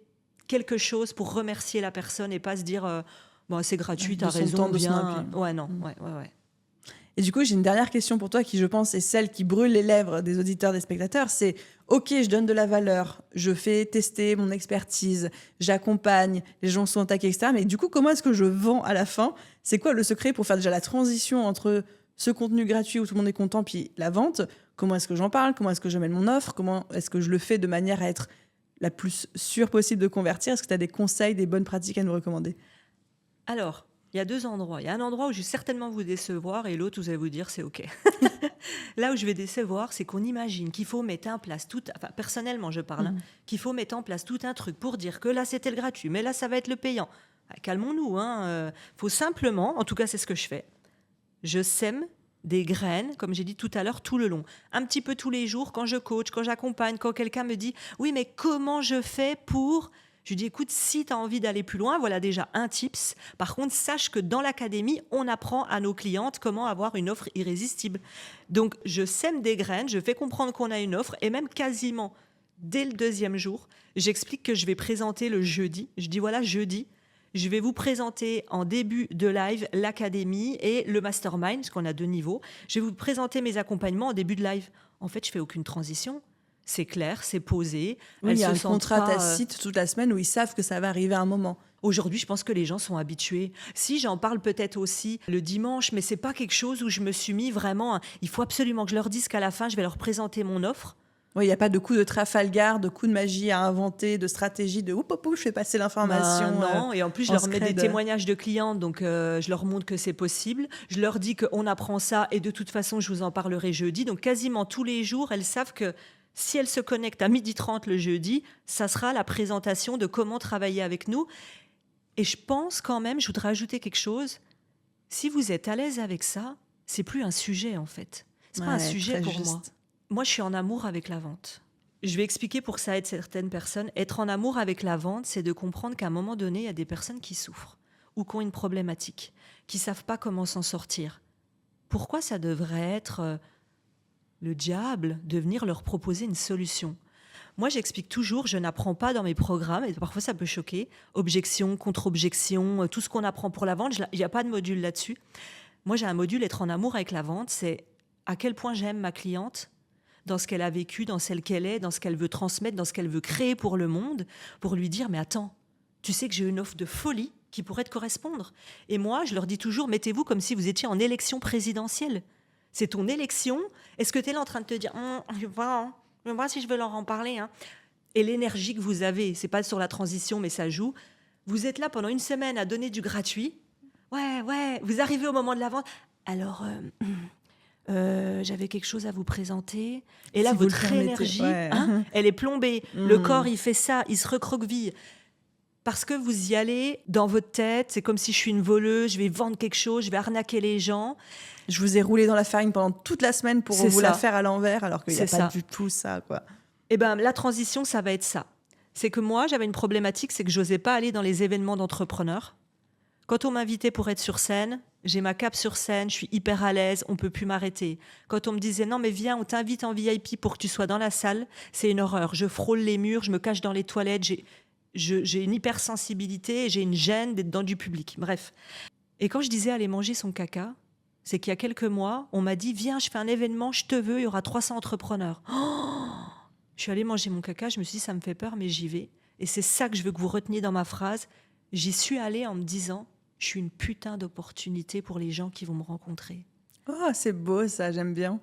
quelque chose pour remercier la personne et pas se dire c'est gratuit, t'as raison, bien. Ouais, non, ouais. Et du coup, j'ai une dernière question pour toi qui, je pense, est celle qui brûle les lèvres des auditeurs, des spectateurs. C'est OK, je donne de la valeur, je fais tester mon expertise, j'accompagne, les gens sont attaqués, etc. Mais du coup, comment est-ce que je vends à la fin ? C'est quoi le secret pour faire déjà la transition entre ce contenu gratuit où tout le monde est content puis la vente ? Comment est-ce que j'en parle ? Comment est-ce que je mène mon offre ? Comment est-ce que je le fais de manière à être la plus sûre possible de convertir ? Est-ce que tu as des conseils, des bonnes pratiques à nous recommander ? Alors, il y a 2 endroits. Il y a un endroit où je vais certainement vous décevoir et l'autre, vous allez vous dire, c'est OK. Là où je vais décevoir, c'est qu'on imagine qu'il faut mettre en place personnellement, je parle, qu'il faut mettre en place tout un truc pour dire que là, c'était le gratuit, mais là, ça va être le payant. Calmons-nous. Faut simplement, en tout cas, c'est ce que je fais. Je sème des graines, comme j'ai dit tout à l'heure, tout le long. Un petit peu tous les jours, quand je coach, quand j'accompagne, quand quelqu'un me dit « Oui, mais comment je fais pour… » Je lui dis, écoute, si tu as envie d'aller plus loin, voilà déjà un tips. Par contre, sache que dans l'académie, on apprend à nos clientes comment avoir une offre irrésistible. Donc, je sème des graines, je fais comprendre qu'on a une offre et même quasiment dès le 2e jour, j'explique que je vais présenter le jeudi. Je dis, voilà, jeudi, je vais vous présenter en début de live l'académie et le mastermind, parce qu'on a 2 niveaux. Je vais vous présenter mes accompagnements en début de live. En fait, je fais aucune transition. C'est clair, c'est posé. Oui, il y a un contrat tacite toute la semaine où ils savent que ça va arriver à un moment. Aujourd'hui, je pense que les gens sont habitués. Si, j'en parle peut-être aussi le dimanche, mais c'est pas quelque chose où je me suis mis vraiment… Il faut absolument que je leur dise qu'à la fin, je vais leur présenter mon offre. Oui, il n'y a pas de coup de Trafalgar, de coup de magie à inventer, de stratégie de je fais passer l'information. Non, et en plus, je leur mets des témoignages de clients, donc je leur montre que c'est possible. Je leur dis qu'on apprend ça et de toute façon, je vous en parlerai jeudi. Donc, quasiment tous les jours, elles savent que si elles se connectent à 12h30 le jeudi, ça sera la présentation de comment travailler avec nous. Et je pense quand même, je voudrais ajouter quelque chose, Si vous êtes à l'aise avec ça, c'est plus un sujet en fait. C'est pas un sujet très pour juste. moi. Moi, je suis en amour avec la vente. Je vais expliquer pour que ça aide certaines personnes. Être en amour avec la vente, c'est de comprendre qu'à un moment donné, il y a des personnes qui souffrent ou qui ont une problématique, qui savent pas comment s'en sortir. Pourquoi ça devrait être le diable de venir leur proposer une solution? Moi, j'explique toujours, je n'apprends pas dans mes programmes, et parfois ça peut choquer, objection, contre-objection, tout ce qu'on apprend pour la vente, il n'y a pas de module là-dessus. Moi, j'ai un module être en amour avec la vente, c'est à quel point j'aime ma cliente, dans ce qu'elle a vécu, dans celle qu'elle est, dans ce qu'elle veut transmettre, dans ce qu'elle veut créer pour le monde, pour lui dire, mais attends, tu sais que j'ai une offre de folie qui pourrait te correspondre. Et moi, je leur dis toujours, mettez-vous comme si vous étiez en élection présidentielle. C'est ton élection. Est-ce que tu es là en train de te dire, je vais voir si je veux leur en parler. Hein. Et l'énergie que vous avez, c'est pas sur la transition, mais ça joue. Vous êtes là pendant une semaine à donner du gratuit. Ouais, vous arrivez au moment de la vente. Alors, j'avais quelque chose à vous présenter. Et là, Si vous le votre permettez, énergie, ouais. elle est plombée. Le corps, il fait ça, il se recroqueville. Parce que vous y allez dans votre tête, c'est comme si je suis une voleuse, je vais vendre quelque chose, je vais arnaquer les gens. Je vous ai roulé dans la farine pendant toute la semaine pour C'est vous ça. la faire à l'envers, alors qu'il n'y a C'est pas ça. du tout ça, quoi. Eh ben, la transition, ça va être ça. C'est que moi, j'avais une problématique, c'est que j'osais pas aller dans les événements d'entrepreneurs. Quand on m'invitait pour être sur scène, j'ai ma cape sur scène, je suis hyper à l'aise, on peut plus m'arrêter. Quand on me disait non mais viens, on t'invite en VIP pour que tu sois dans la salle, c'est une horreur. Je frôle les murs, je me cache dans les toilettes, j'ai une hypersensibilité, j'ai une gêne d'être dans du public. Bref. Et quand je disais aller manger son caca, c'est qu'il y a quelques mois, on m'a dit viens, je fais un événement, je te veux, il y aura 300 entrepreneurs. Je suis allée manger mon caca, je me suis dit ça me fait peur, mais j'y vais. Et c'est ça que je veux que vous reteniez dans ma phrase. J'y suis allée en me disant je suis une putain d'opportunité pour les gens qui vont me rencontrer. Oh, c'est beau ça, j'aime bien.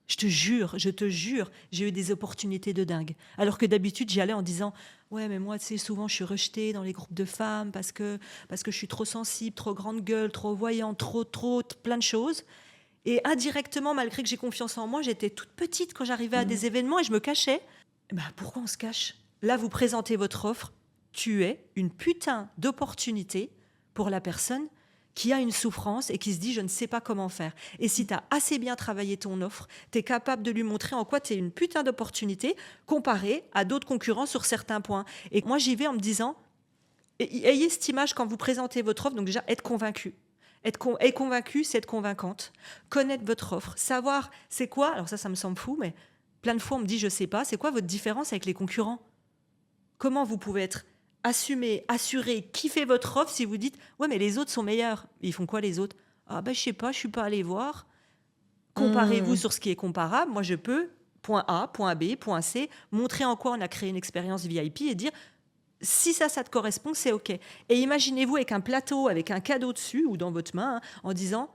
Je te jure, j'ai eu des opportunités de dingue. Alors que d'habitude, j'y allais en disant ouais, mais moi, tu sais, souvent, je suis rejetée dans les groupes de femmes parce que je suis trop sensible, trop grande gueule, trop voyante, trop, plein de choses. Et indirectement, malgré que j'ai confiance en moi, j'étais toute petite quand j'arrivais à des événements et je me cachais. Pourquoi on se cache? Là, vous présentez votre offre. Tu es une putain d'opportunité pour la personne qui a une souffrance et qui se dit je ne sais pas comment faire. Et si tu as assez bien travaillé ton offre, tu es capable de lui montrer en quoi tu es une putain d'opportunité comparée à d'autres concurrents sur certains points. Et moi, j'y vais en me disant, ayez cette image quand vous présentez votre offre, donc déjà, être convaincu. Être convaincu, c'est être convaincante. Connaître votre offre, savoir c'est quoi, alors ça me semble fou, mais plein de fois on me dit je sais pas, c'est quoi votre différence avec les concurrents? Comment vous pouvez être assumé, assuré, kiffer votre offre si vous dites ouais mais les autres sont meilleurs. Ils font quoi les autres? Ah je sais pas, je suis pas allé voir. Comparez-vous sur ce qui est comparable. Moi je peux, point A, point B, point C, montrer en quoi on a créé une expérience VIP et dire si ça te correspond, c'est OK. Et imaginez-vous avec un plateau, avec un cadeau dessus ou dans votre main, en disant,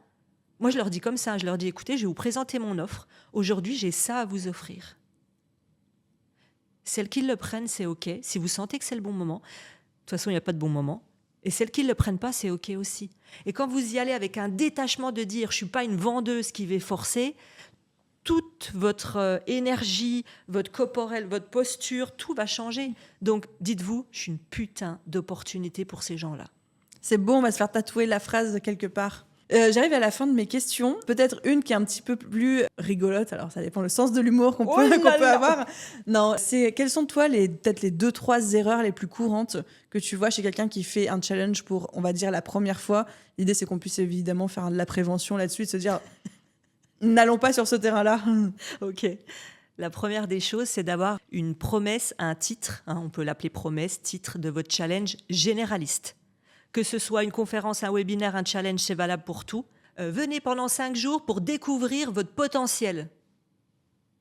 moi je leur dis comme ça, je leur dis écoutez, je vais vous présenter mon offre. Aujourd'hui, j'ai ça à vous offrir. Celles qui le prennent, c'est OK. Si vous sentez que c'est le bon moment, de toute façon, il n'y a pas de bon moment. Et celles qui ne le prennent pas, c'est OK aussi. Et quand vous y allez avec un détachement de dire, je ne suis pas une vendeuse qui va forcer, toute votre énergie, votre corporel, votre posture, tout va changer. Donc, dites-vous, je suis une putain d'opportunité pour ces gens-là. C'est beau, on va se faire tatouer la phrase quelque part. J'arrive à la fin de mes questions. Peut-être une qui est un petit peu plus rigolote. Alors, ça dépend le sens de l'humour qu'on peut avoir. Non, c'est quelles sont, toi, peut-être les 2-3 erreurs les plus courantes que tu vois chez quelqu'un qui fait un challenge pour, on va dire, la première fois. L'idée, c'est qu'on puisse évidemment faire de la prévention là-dessus et se dire... N'allons pas sur ce terrain-là. OK. La première des choses, c'est d'avoir une promesse, un titre, on peut l'appeler promesse, titre de votre challenge généraliste. Que ce soit une conférence, un webinaire, un challenge, c'est valable pour tout. Venez pendant 5 jours pour découvrir votre potentiel.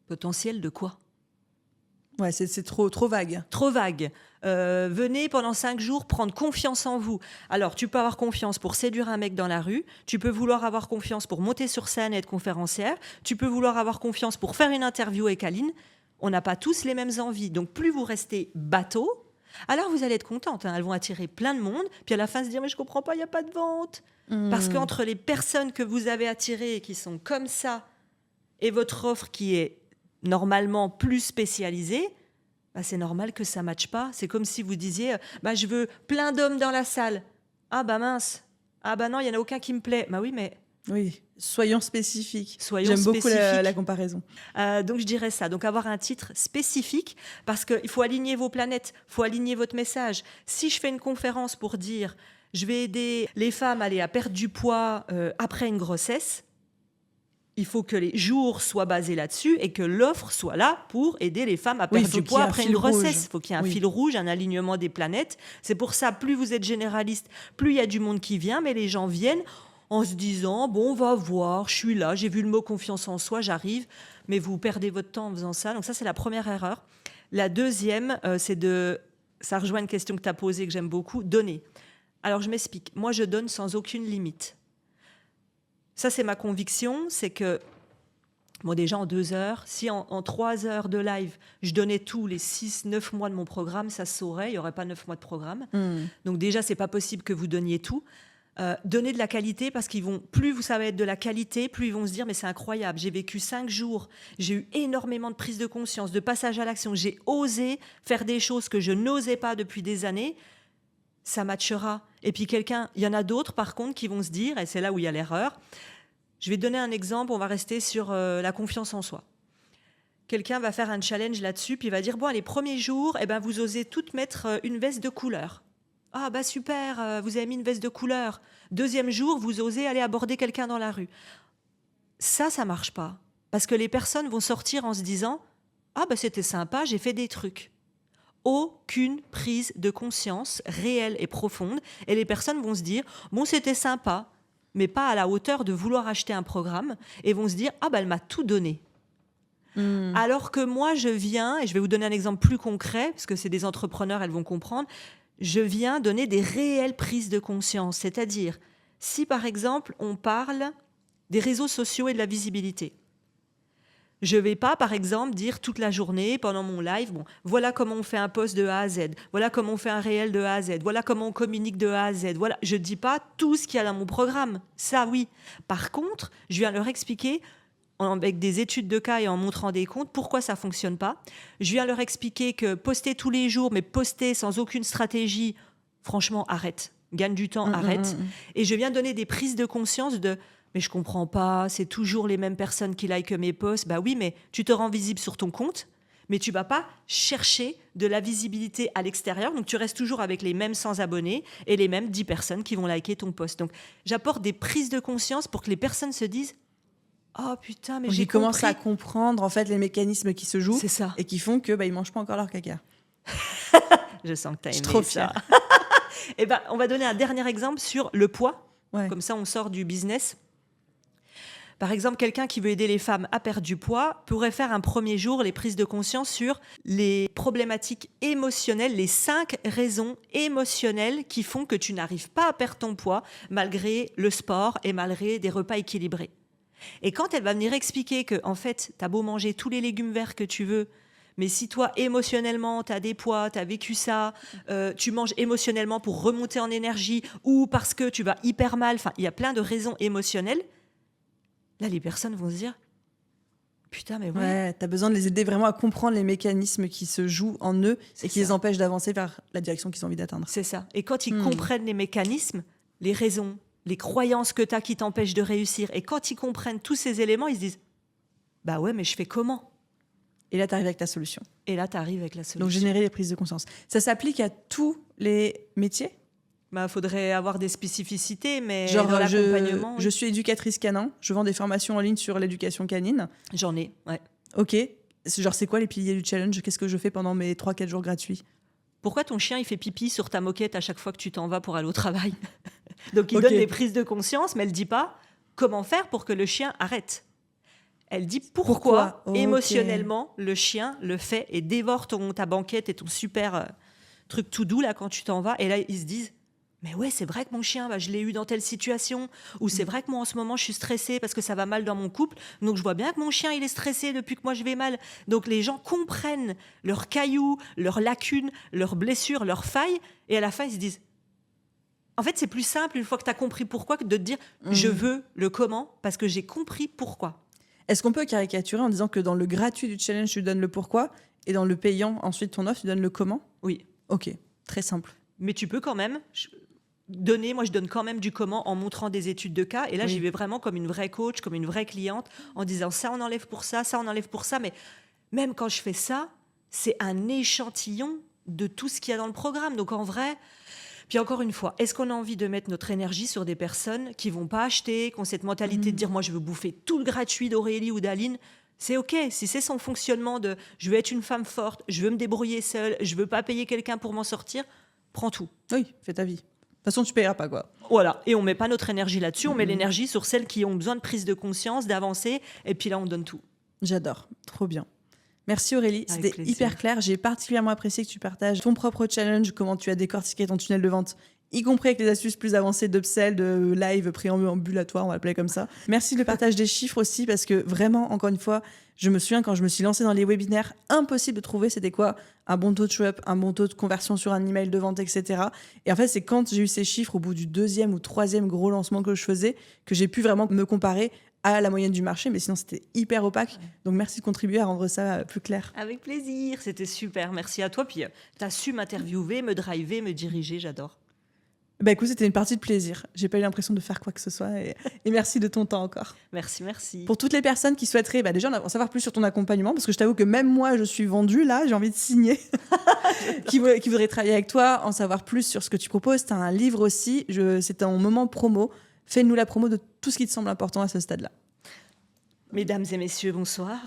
Potentiel de quoi? Ouais, c'est trop vague. Trop vague. Venez pendant 5 jours prendre confiance en vous. Alors, tu peux avoir confiance pour séduire un mec dans la rue. Tu peux vouloir avoir confiance pour monter sur scène et être conférencière. Tu peux vouloir avoir confiance pour faire une interview avec Aline. On n'a pas tous les mêmes envies. Donc, plus vous restez bateau, alors vous allez être contente. Elles vont attirer plein de monde. Puis à la fin, se dire, mais je comprends pas, il n'y a pas de vente. Parce qu'entre les personnes que vous avez attirées et qui sont comme ça et votre offre qui est normalement plus spécialisée, c'est normal que ça ne matche pas. C'est comme si vous disiez je veux plein d'hommes dans la salle. Ah mince. Ah bah non, il y en a aucun qui me plaît. Bah oui, mais Oui, soyons spécifiques. soyons J'aime beaucoup spécifiques. la comparaison. Donc je dirais ça. Donc avoir un titre spécifique parce qu'il faut aligner vos planètes, il faut aligner votre message. Si je fais une conférence pour dire je vais aider les femmes à perdre du poids après une grossesse, il faut que les jours soient basés là-dessus et que l'offre soit là pour aider les femmes à Oui, perdre faut du qu'il y poids ait un après une fil grossesse. rouge. Il faut qu'il y ait un Oui. fil rouge, un alignement des planètes. C'est pour ça, plus vous êtes généraliste, plus il y a du monde qui vient, mais les gens viennent en se disant, bon, on va voir, je suis là, j'ai vu le mot confiance en soi, j'arrive, mais vous perdez votre temps en faisant ça. Donc ça, c'est la première erreur. La deuxième, ça rejoint une question que tu as posée, que j'aime beaucoup, donner. Alors, je m'explique. Moi, je donne sans aucune limite. Ça, c'est ma conviction, c'est que, bon, déjà en 2 heures, si en 3 heures de live, je donnais tous les 6-9 mois de mon programme, ça se saurait, il n'y aurait pas 9 mois de programme. Donc déjà, c'est pas possible que vous donniez tout. Donner de la qualité parce plus ça va être de la qualité, plus ils vont se dire mais c'est incroyable, j'ai vécu 5 jours, j'ai eu énormément de prise de conscience, de passage à l'action, j'ai osé faire des choses que je n'osais pas depuis des années, ça matchera. Et puis il y en a d'autres par contre qui vont se dire, et c'est là où il y a l'erreur, je vais te donner un exemple, on va rester sur la confiance en soi. Quelqu'un va faire un challenge là-dessus, puis il va dire, bon, les premiers jours, vous osez toutes mettre une veste de couleur. Ah bah super, vous avez mis une veste de couleur. 2e jour, vous osez aller aborder quelqu'un dans la rue. Ça marche pas. Parce que les personnes vont sortir en se disant « Ah bah c'était sympa, j'ai fait des trucs ». Aucune prise de conscience réelle et profonde. Et les personnes vont se dire « Bon, c'était sympa », mais pas à la hauteur de vouloir acheter un programme. Et vont se dire « Ah bah elle m'a tout donné ». Alors que moi, je viens, et je vais vous donner un exemple plus concret, parce que c'est des entrepreneurs, elles vont comprendre, je viens donner des réelles prises de conscience. C'est-à-dire, si par exemple, on parle des réseaux sociaux et de la visibilité, je ne vais pas, par exemple, dire toute la journée, pendant mon live, bon, voilà comment on fait un post de A à Z, voilà comment on fait un réel de A à Z, voilà comment on communique de A à Z. Voilà. Je ne dis pas tout ce qu'il y a dans mon programme. Ça, oui. Par contre, je viens leur expliquer avec des études de cas et en montrant des comptes, pourquoi ça ne fonctionne pas. Je viens leur expliquer que poster tous les jours, mais poster sans aucune stratégie, franchement, arrête. Gagne du temps, arrête. Et je viens donner des prises de conscience de « mais je ne comprends pas, c'est toujours les mêmes personnes qui likent mes posts ». Bah oui, mais tu te rends visible sur ton compte, mais tu ne vas pas chercher de la visibilité à l'extérieur. Donc, tu restes toujours avec les mêmes 100 abonnés et les mêmes 10 personnes qui vont liker ton post. Donc, j'apporte des prises de conscience pour que les personnes se disent oh putain, mais j'ai compris. Commencé à comprendre en fait les mécanismes qui se jouent. C'est ça. Et qui font que ils mangent pas encore leur caca. Je sens que tu as aimé. Je suis trop ça. fière. Et on va donner un dernier exemple sur le poids. Ouais. Comme ça, on sort du business. Par exemple, quelqu'un qui veut aider les femmes à perdre du poids pourrait faire un premier jour les prises de conscience sur les problématiques émotionnelles, les 5 raisons émotionnelles qui font que tu n'arrives pas à perdre ton poids malgré le sport et malgré des repas équilibrés. Et quand elle va venir expliquer que, en fait, t'as beau manger tous les légumes verts que tu veux, mais si toi, émotionnellement, t'as des poids, t'as vécu ça, tu manges émotionnellement pour remonter en énergie ou parce que tu vas hyper mal, enfin, il y a plein de raisons émotionnelles. Là, les personnes vont se dire putain, mais ouais. T'as besoin de les aider vraiment à comprendre les mécanismes qui se jouent en eux et qui les empêchent d'avancer vers la direction qu'ils ont envie d'atteindre. C'est ça. Et quand ils comprennent les mécanismes, les raisons, les croyances que tu as qui t'empêchent de réussir, et quand ils comprennent tous ces éléments, ils se disent bah ouais, mais je fais comment ? Et là, tu arrives avec ta solution. Donc, générer les prises de conscience. Ça s'applique à tous les métiers ? Faudrait avoir des spécificités, mais genre, dans l'accompagnement... Je suis éducatrice canin, je vends des formations en ligne sur l'éducation canine. J'en ai, ouais. Ok. Genre, c'est quoi les piliers du challenge ? Qu'est-ce que je fais pendant mes 3-4 jours gratuits ? Pourquoi ton chien, il fait pipi sur ta moquette à chaque fois que tu t'en vas pour aller au travail ? Donc, il donne des prises de conscience, mais elle ne dit pas comment faire pour que le chien arrête. Elle dit pourquoi émotionnellement, le chien le fait et dévore ta banquette et ton super truc tout doux là, quand tu t'en vas. Et là, ils se disent mais ouais, c'est vrai que mon chien, je l'ai eu dans telle situation. Ou c'est vrai que moi, en ce moment, je suis stressée parce que ça va mal dans mon couple. Donc, je vois bien que mon chien, il est stressé depuis que moi, je vais mal. Donc, les gens comprennent leurs cailloux, leurs lacunes, leurs blessures, leurs failles. Et à la fin, ils se disent en fait, c'est plus simple une fois que tu as compris pourquoi que de te dire je veux le comment parce que j'ai compris pourquoi. Est-ce qu'on peut caricaturer en disant que dans le gratuit du challenge, tu donnes le pourquoi et dans le payant, ensuite, ton offre, tu donnes le comment ? Oui. Ok, très simple. Mais tu peux quand même... donner, moi je donne quand même du comment en montrant des études de cas. Et là, j'y vais vraiment comme une vraie coach, comme une vraie cliente, en disant ça on enlève pour ça on enlève pour ça. Mais même quand je fais ça, c'est un échantillon de tout ce qu'il y a dans le programme. Donc en vrai, puis encore une fois, est-ce qu'on a envie de mettre notre énergie sur des personnes qui vont pas acheter, qui ont cette mentalité de dire moi je veux bouffer tout le gratuit d'Aurélie ou d'Aline? C'est OK, si c'est son fonctionnement de je veux être une femme forte, je veux me débrouiller seule, je veux pas payer quelqu'un pour m'en sortir, prends tout. Oui, fais ta vie. De toute façon, tu payeras pas, quoi. Voilà, et on met pas notre énergie là-dessus, on met l'énergie sur celles qui ont besoin de prise de conscience, d'avancer, et puis là on donne tout. J'adore, trop bien. Merci Aurélie, Avec c'était plaisir. hyper clair. J'ai particulièrement apprécié que tu partages ton propre challenge, comment tu as décortiqué ton tunnel de vente, y compris avec les astuces plus avancées d'upsell, de live préambulatoire, on va l'appeler comme ça. Merci de le partage des chiffres aussi, parce que vraiment, encore une fois, je me souviens quand je me suis lancée dans les webinaires, impossible de trouver c'était quoi un bon taux de show-up, un bon taux de conversion sur un email de vente, etc. Et en fait, c'est quand j'ai eu ces chiffres au bout du 2e ou 3e gros lancement que je faisais que j'ai pu vraiment me comparer à la moyenne du marché, mais sinon c'était hyper opaque. Donc merci de contribuer à rendre ça plus clair. Avec plaisir, c'était super, merci à toi. Puis tu as su m'interviewer, me driver, me diriger, j'adore. Bah écoute, c'était une partie de plaisir. J'ai pas eu l'impression de faire quoi que ce soit et merci de ton temps encore. Merci. Pour toutes les personnes qui souhaiteraient déjà en savoir plus sur ton accompagnement, parce que je t'avoue que même moi, je suis vendue là, j'ai envie de signer, qui voudraient travailler avec toi, en savoir plus sur ce que tu proposes. Tu as un livre aussi, c'est un moment promo. Fais-nous la promo de tout ce qui te semble important à ce stade-là. Mesdames et messieurs, bonsoir.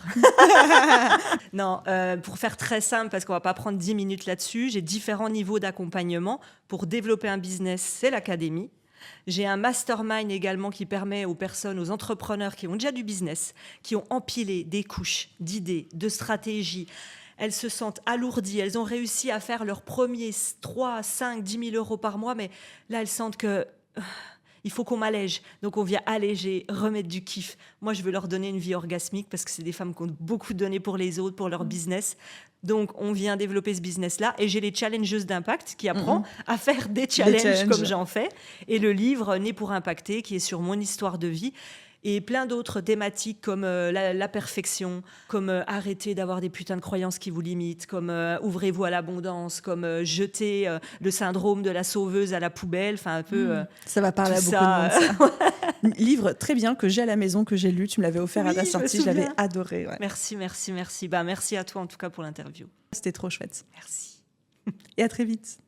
Non, pour faire très simple, parce qu'on va pas prendre 10 minutes là-dessus, j'ai différents niveaux d'accompagnement. Pour développer un business, c'est l'académie. J'ai un mastermind également qui permet aux personnes, aux entrepreneurs qui ont déjà du business, qui ont empilé des couches d'idées, de stratégies. Elles se sentent alourdies, elles ont réussi à faire leurs premiers 3, 5, 10 000 euros par mois, mais là, elles sentent que... il faut qu'on m'allège. Donc, on vient alléger, remettre du kiff. Moi, je veux leur donner une vie orgasmique parce que c'est des femmes qui ont beaucoup donné pour les autres, pour leur business. Donc, on vient développer ce business-là. Et j'ai les challengeuses d'impact qui apprend à faire des challenges comme j'en fais. Et le livre Né pour impacter, qui est sur mon histoire de vie. Et plein d'autres thématiques comme la perfection, comme arrêter d'avoir des putains de croyances qui vous limitent, comme ouvrez-vous à l'abondance, comme jeter le syndrome de la sauveuse à la poubelle, enfin un peu... ça va parler à beaucoup de monde, ça. Livre très bien que j'ai à la maison, que j'ai lu, tu me l'avais offert à ta sortie, je l'avais adoré. Ouais. Merci. Merci à toi en tout cas pour l'interview. C'était trop chouette. Merci. Et à très vite.